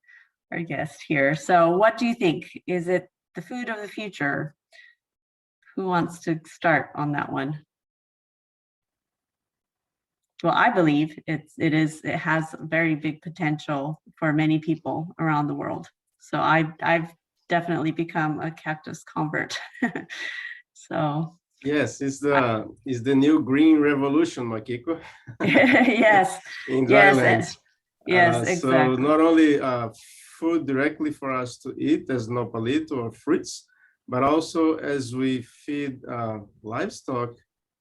our guest here. So what do you think? Is it the food of the future? Who wants to start on that one? Well, I believe it has very big potential for many people around the world. So I've definitely become a cactus convert. So yes, it's the new green revolution, Makiko. Yes. In drylands. Yes, exactly. So not only food directly for us to eat as nopalito or fruits, but also as we feed livestock,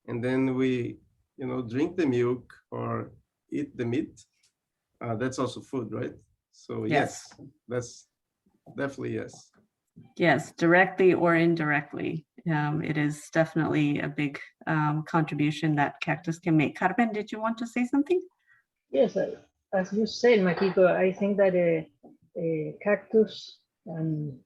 and then we, drink the milk or eat the meat. That's also food, right? So yes, that's definitely yes. Yes, directly or indirectly. It is definitely a big contribution that cactus can make. Carmen, did you want to say something? Yes, as you said, Makiko, I think that cactus and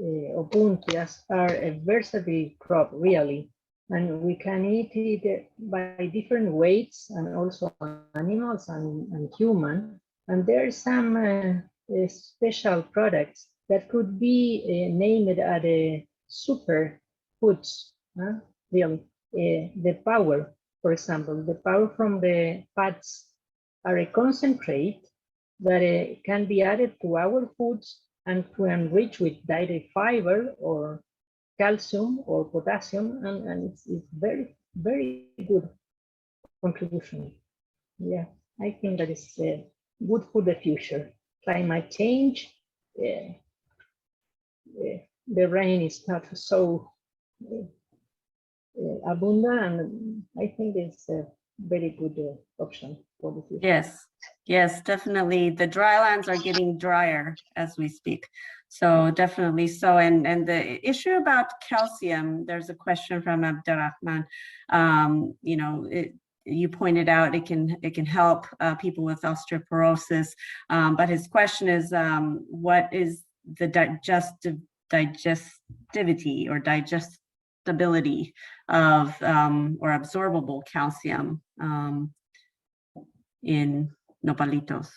Opuntias are a versatile crop, really, and we can eat it by different weights, and also animals and human. And there are some special products that could be named as super foods, really. The power, for example, the power from the fats are a concentrate that can be added to our foods and to enrich with dietary fiber or calcium or potassium, and it's very, very good contribution. Yeah, I think that is good for the future. Climate change, the rain is not so abundant, and I think it's a very good option for the future. Yes, definitely. The drylands are getting drier as we speak. So definitely so. And the issue about calcium, there's a question from Abderrahman. You pointed out it can help people with osteoporosis, but his question is, what is the digestivity or digestibility of or absorbable calcium in nopalitos?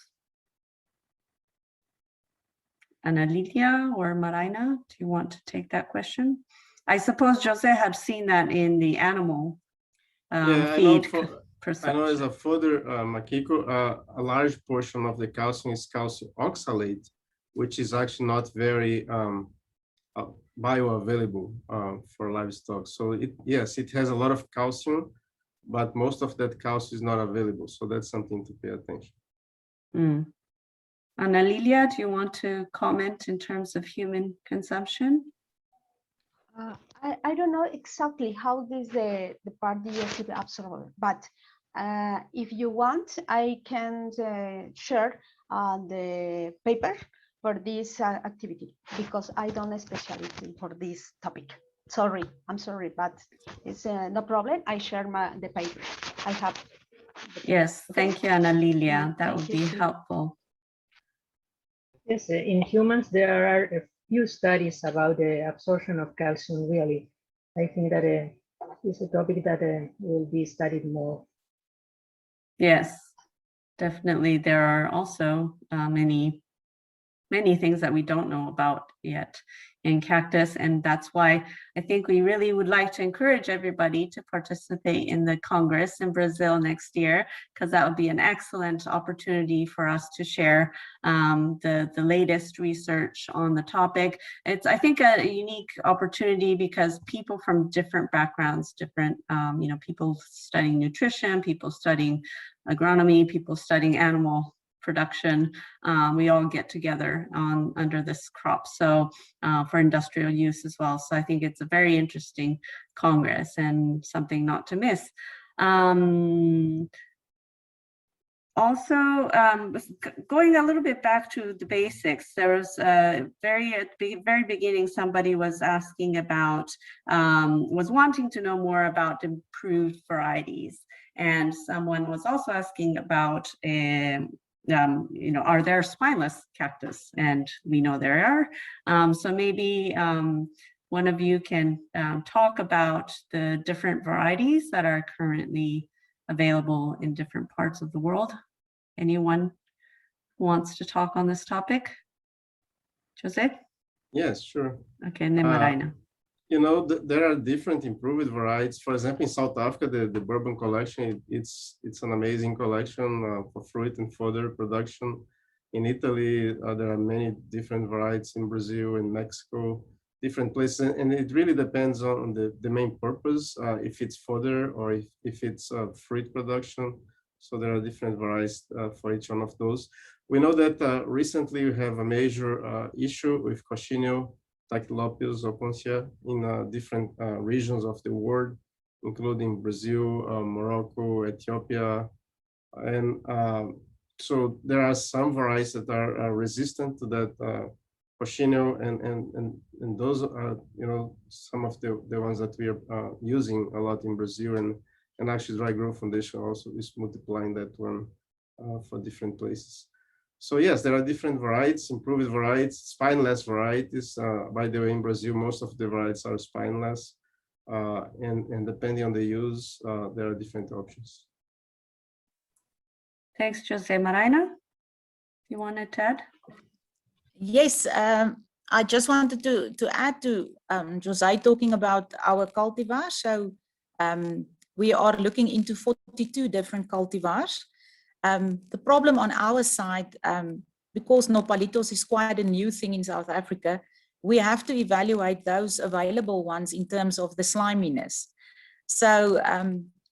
Ana Lilia or Marina, do you want to take that question? I suppose Jose had seen that in the animal feed. I know as a fodder, Makiko, a large portion of the calcium is calcium oxalate, which is actually not very bioavailable for livestock. So it has a lot of calcium, but most of that calcium is not available. So that's something to pay attention. Ana Lilia, do you want to comment in terms of human consumption? I don't know exactly how this the part is absorbed, but if you want, I can share the paper for this activity, because I don't have specialty for this topic. Sorry, I'm sorry, but it's no problem. I share the paper. I have. Yes, thank you, Ana Lilia. That would be helpful. Yes, in humans, there are a few studies about the absorption of calcium, really. I think that it's a topic that will be studied more. Yes, definitely. There are also many many things that we don't know about yet in cactus. And that's why I think we really would like to encourage everybody to participate in the Congress in Brazil next year, because that would be an excellent opportunity for us to share the latest research on the topic. It's, I think, a unique opportunity because people from different backgrounds, different, people studying nutrition, people studying agronomy, people studying animal production, we all get together under this crop, so for industrial use as well. So I think it's a very interesting Congress and something not to miss. Also, going a little bit back to the basics, there was at the very beginning, somebody was asking about, was wanting to know more about improved varieties. And someone was also asking about, are there spineless cactus? And we know there are. So maybe one of you can talk about the different varieties that are currently available in different parts of the world. Anyone wants to talk on this topic? Jose? Yes, sure. Okay, and then Marina. There are different improved varieties. For example, in South Africa, the bourbon collection, it's an amazing collection for fruit and fodder production. In Italy, there are many different varieties. In Brazil, in Mexico, different places. And it really depends on the main purpose, if it's fodder or if it's fruit production. So there are different varieties for each one of those. We know that recently we have a major issue with Cochinio, Dactylopis, Opuntia in different regions of the world, including Brazil, Morocco, Ethiopia. And so there are some varieties that are resistant to that Cochinio, and those are, some of the ones that we are using a lot in Brazil, and actually Dry Growth Foundation also is multiplying that one for different places. So yes, there are different varieties, improved varieties, spineless varieties. By the way, in Brazil, most of the varieties are spineless, and depending on the use, there are different options. Thanks, Jose. Marina, you wanted to add? Yes, I just wanted to add to Jose talking about our cultivars. So we are looking into 42 different cultivars. The problem on our side, because Nopalitos is quite a new thing in South Africa, we have to evaluate those available ones in terms of the sliminess. So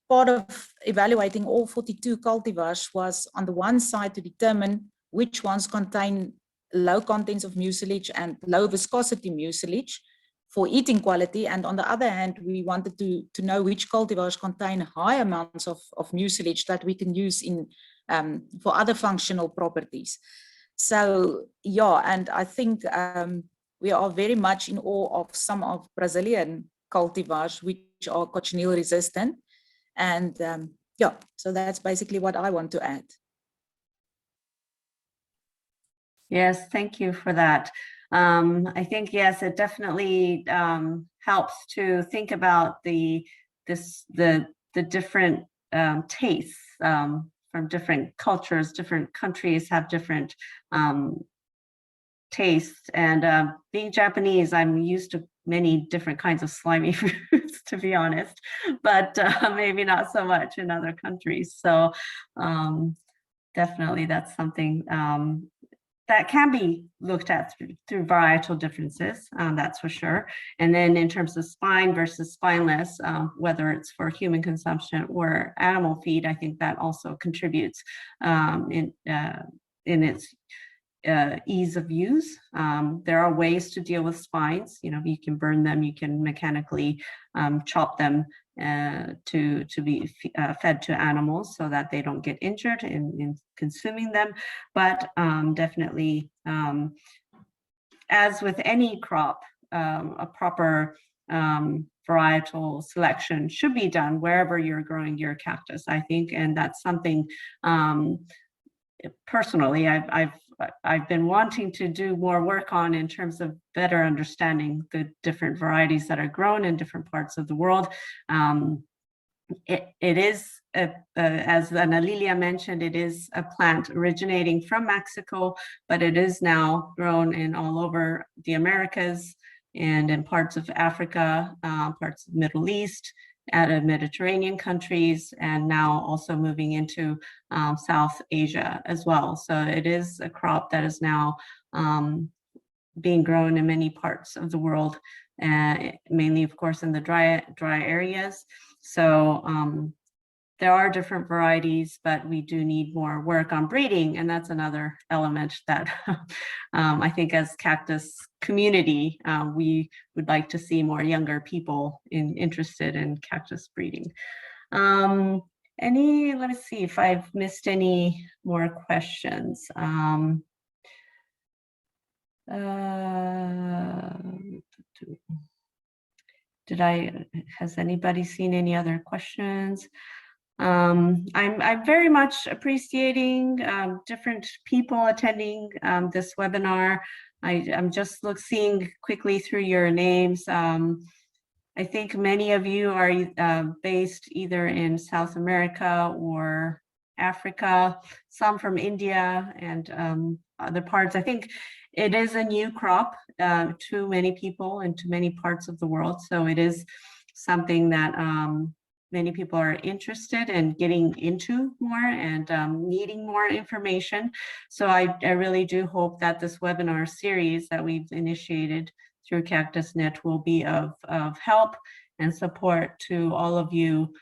part of evaluating all 42 cultivars was on the one side to determine which ones contain low contents of mucilage and low viscosity mucilage for eating quality. And on the other hand, we wanted to know which cultivars contain high amounts of mucilage that we can use in for other functional properties. So yeah, and I think we are very much in awe of some of Brazilian cultivars which are cochineal resistant. And yeah, so that's basically what I want to add. Yes, thank you for that. I think, yes, it definitely helps to think about the different tastes from different cultures. Different countries have different tastes, and being Japanese, I'm used to many different kinds of slimy foods, to be honest, but maybe not so much in other countries. So definitely that's something that can be looked at through varietal differences, that's for sure. And then in terms of spine versus spineless, whether it's for human consumption or animal feed, I think that also contributes in its ease of use. There are ways to deal with spines. You can burn them, you can mechanically chop them to be fed to animals so that they don't get injured in consuming them. But definitely, as with any crop, a proper varietal selection should be done wherever you're growing your cactus, I think, and that's something personally I've been wanting to do more work on in terms of better understanding the different varieties that are grown in different parts of the world. it is, as Ana Lilia mentioned, it is a plant originating from Mexico, but it is now grown in all over the Americas and in parts of Africa, parts of the Middle East, Mediterranean countries, and now also moving into South Asia as well. So it is a crop that is now being grown in many parts of the world, mainly, of course, in the dry areas. So there are different varieties, but we do need more work on breeding, and that's another element that I think as cactus community, we would like to see more younger people interested in cactus breeding. Let me see if I've missed any more questions. Has anybody seen any other questions? I'm very much appreciating different people attending this webinar. I'm just seeing quickly through your names. I think many of you are based either in South America or Africa, some from India and other parts. I think it is a new crop to many people and to many parts of the world. So it is something that many people are interested in getting into more and needing more information. So I really do hope that this webinar series that we've initiated through CactusNet will be of help and support to all of you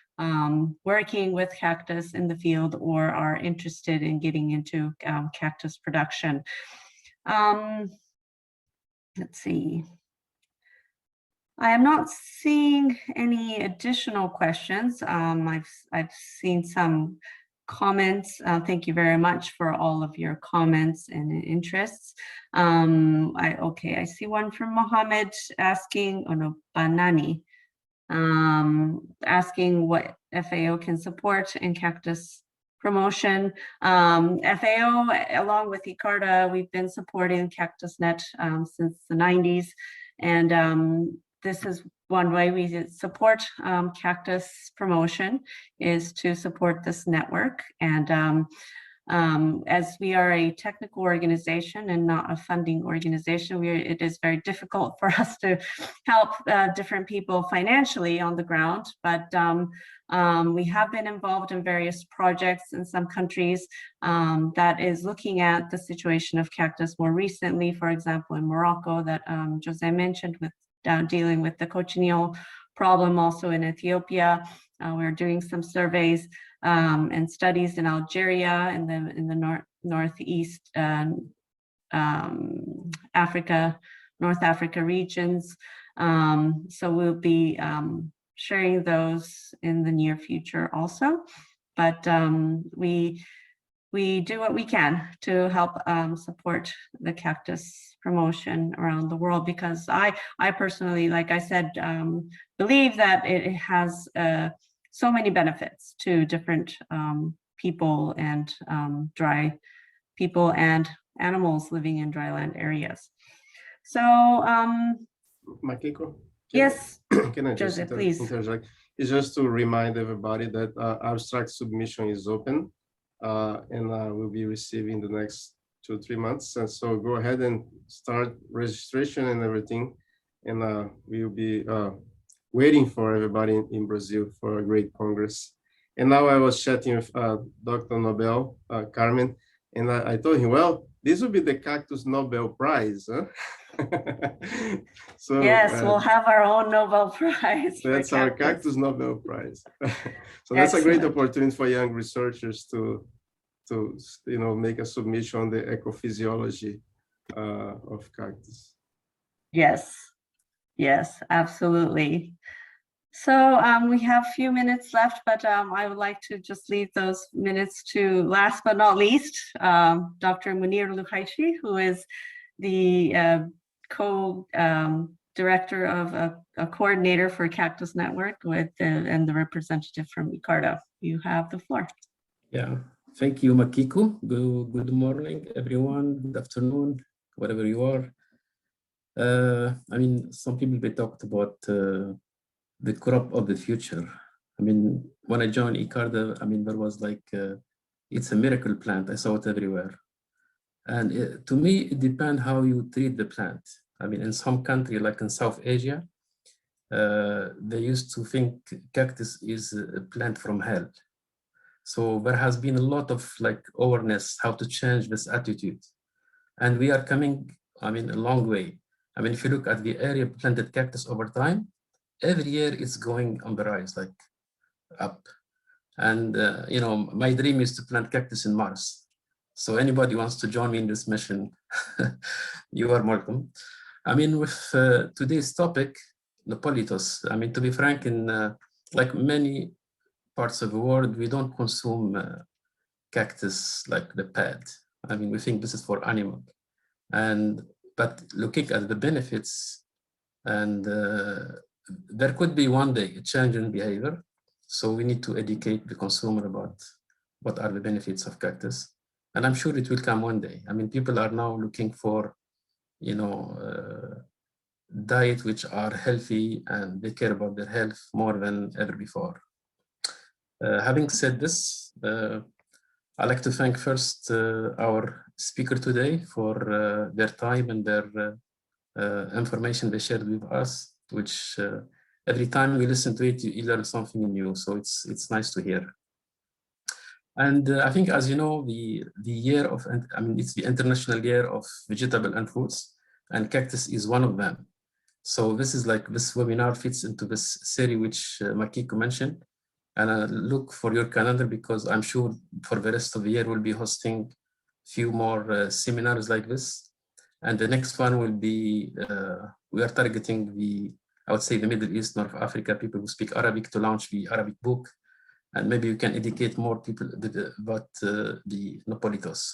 working with cactus in the field or are interested in getting into cactus production. Let's see. I am not seeing any additional questions. I've seen some comments. Thank you very much for all of your comments and interests. I see one from Mohammed asking, Banani, asking what FAO can support in cactus promotion. FAO, along with ICARDA, we've been supporting CactusNet since the 90s. And this is one way we support cactus promotion, is to support this network. And as we are a technical organization and not a funding organization, it is very difficult for us to help different people financially on the ground. But we have been involved in various projects in some countries that is looking at the situation of cactus more recently, for example, in Morocco that Jose mentioned, with dealing with the cochineal problem. Also in Ethiopia, we're doing some surveys and studies in Algeria, in the northeast Africa, North Africa regions. So we'll be sharing those in the near future also. But we do what we can to help support the cactus promotion around the world, because I personally, like I said, believe that it has so many benefits to different people and dry people and animals living in dryland areas. So, Makiko? Yes, Can I just Joseph, please. interject? It's just to remind everybody that abstract submission is open and we'll be receiving the next 2-3 months. And so go ahead and start registration and everything. And we'll be waiting for everybody in Brazil for a great Congress. And now I was chatting with Dr. Nobel, Carmen, and I told him, well, this will be the Cactus Nobel Prize. Huh? So yes, we'll have our own Nobel Prize. That's our Cactus Nobel Prize. So that's a great opportunity for young researchers to make a submission on the ecophysiology of cactus. Yes, yes, absolutely. So we have a few minutes left, but I would like to just leave those minutes to, last but not least, Dr. Munir Luhaishi, who is the co-director of a coordinator for Cactus Network and the representative from ICARDA. You have the floor. Yeah, thank you, Makiko. Good morning, everyone. Good afternoon, wherever you are. I mean, some people, they talked about the crop of the future. I mean, when I joined ICARDA, I mean, there was like, it's a miracle plant. I saw it everywhere. And to me, it depends how you treat the plant. I mean, in some country, like in South Asia, they used to think cactus is a plant from hell. So there has been a lot of like awareness how to change this attitude. And we are coming, I mean, a long way. I mean, if you look at the area of planted cactus over time, every year it's going on the rise, like up. And, you know, my dream is to plant cactus in Mars. So anybody wants to join me in this mission, you are welcome. I mean, with today's topic, Nopalitos, I mean, to be frank, in like many parts of the world, we don't consume cactus like the pad. I mean, we think this is for animal. But looking at the benefits, and there could be one day a change in behavior. So we need to educate the consumer about what are the benefits of cactus. And I'm sure it will come one day. I mean, people are now looking for, you know, diet which are healthy and they care about their health more than ever before. Having said this, I'd like to thank first our speaker today for their time and their information they shared with us, which every time we listen to it, you learn something new. So it's nice to hear. And I think, as you know, the year of, I mean, it's the International Year of Vegetable and Fruits, and cactus is one of them. So this is like, this webinar fits into this series which Makiko mentioned. And I look for your calendar because I'm sure for the rest of the year we'll be hosting a few more seminars like this. And the next one will be, we are targeting I would say the Middle East, North Africa, people who speak Arabic to launch the Arabic book. And maybe you can educate more people about the Nopalitos.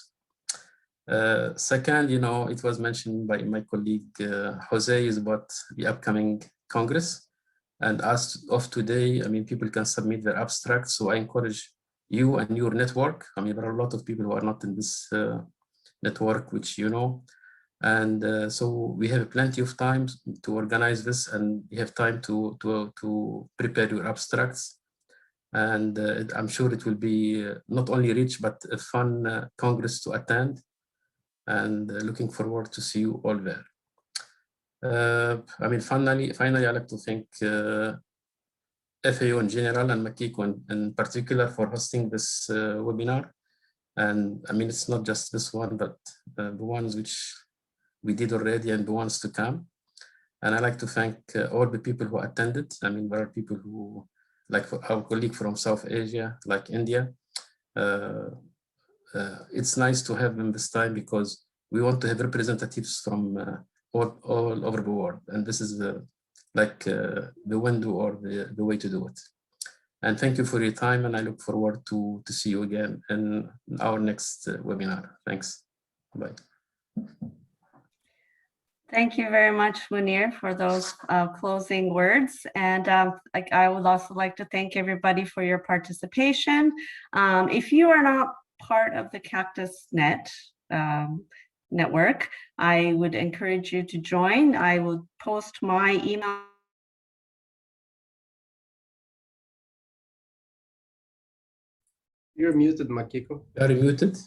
Second, you know, it was mentioned by my colleague Jose, is about the upcoming Congress. And as of today, I mean, people can submit their abstracts. So I encourage you and your network. I mean, there are a lot of people who are not in this network, which you know. And so we have plenty of time to organize this, and you have time to prepare your abstracts. And I'm sure it will be not only rich, but a fun Congress to attend. And looking forward to see you all there. I mean, finally, I'd like to thank FAO in general and Makiko in particular for hosting this webinar. And I mean, it's not just this one, but the ones which we did already and the ones to come. And I'd like to thank all the people who attended. I mean, there are people who, like our colleague from South Asia, like India. It's nice to have them this time because we want to have representatives from all over the world. And this is the window or the way to do it. And thank you for your time. And I look forward to see you again in our next webinar. Thanks. Bye. Thank you very much, Munir, for those closing words. And I would also like to thank everybody for your participation. If you are not part of the CactusNet network, I would encourage you to join. I will post my email. You're muted, Makiko. Are you muted?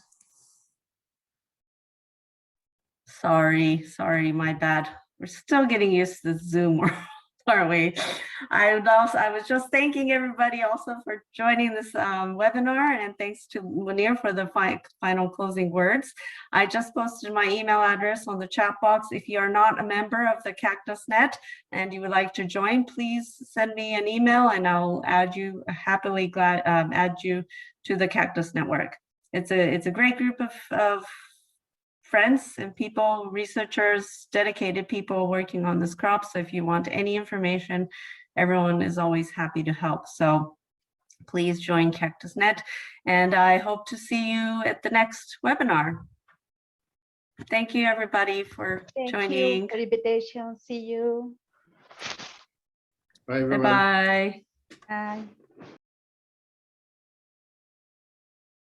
Sorry, my bad. We're still getting used to Zoom, are we? I was just thanking everybody also for joining this webinar, and thanks to Munir for the final closing words. I just posted my email address on the chat box. If you are not a member of the CactusNet and you would like to join, please send me an email and I'll add you, happily add you to the Cactus Network. It's a great group of friends and people, researchers, dedicated people working on this crop. So if you want any information, everyone is always happy to help. So please join CactusNet, and I hope to see you at the next webinar. Thank you, everybody, for joining. Thank you for the invitation. See you. Bye, everyone. Bye-bye. Bye.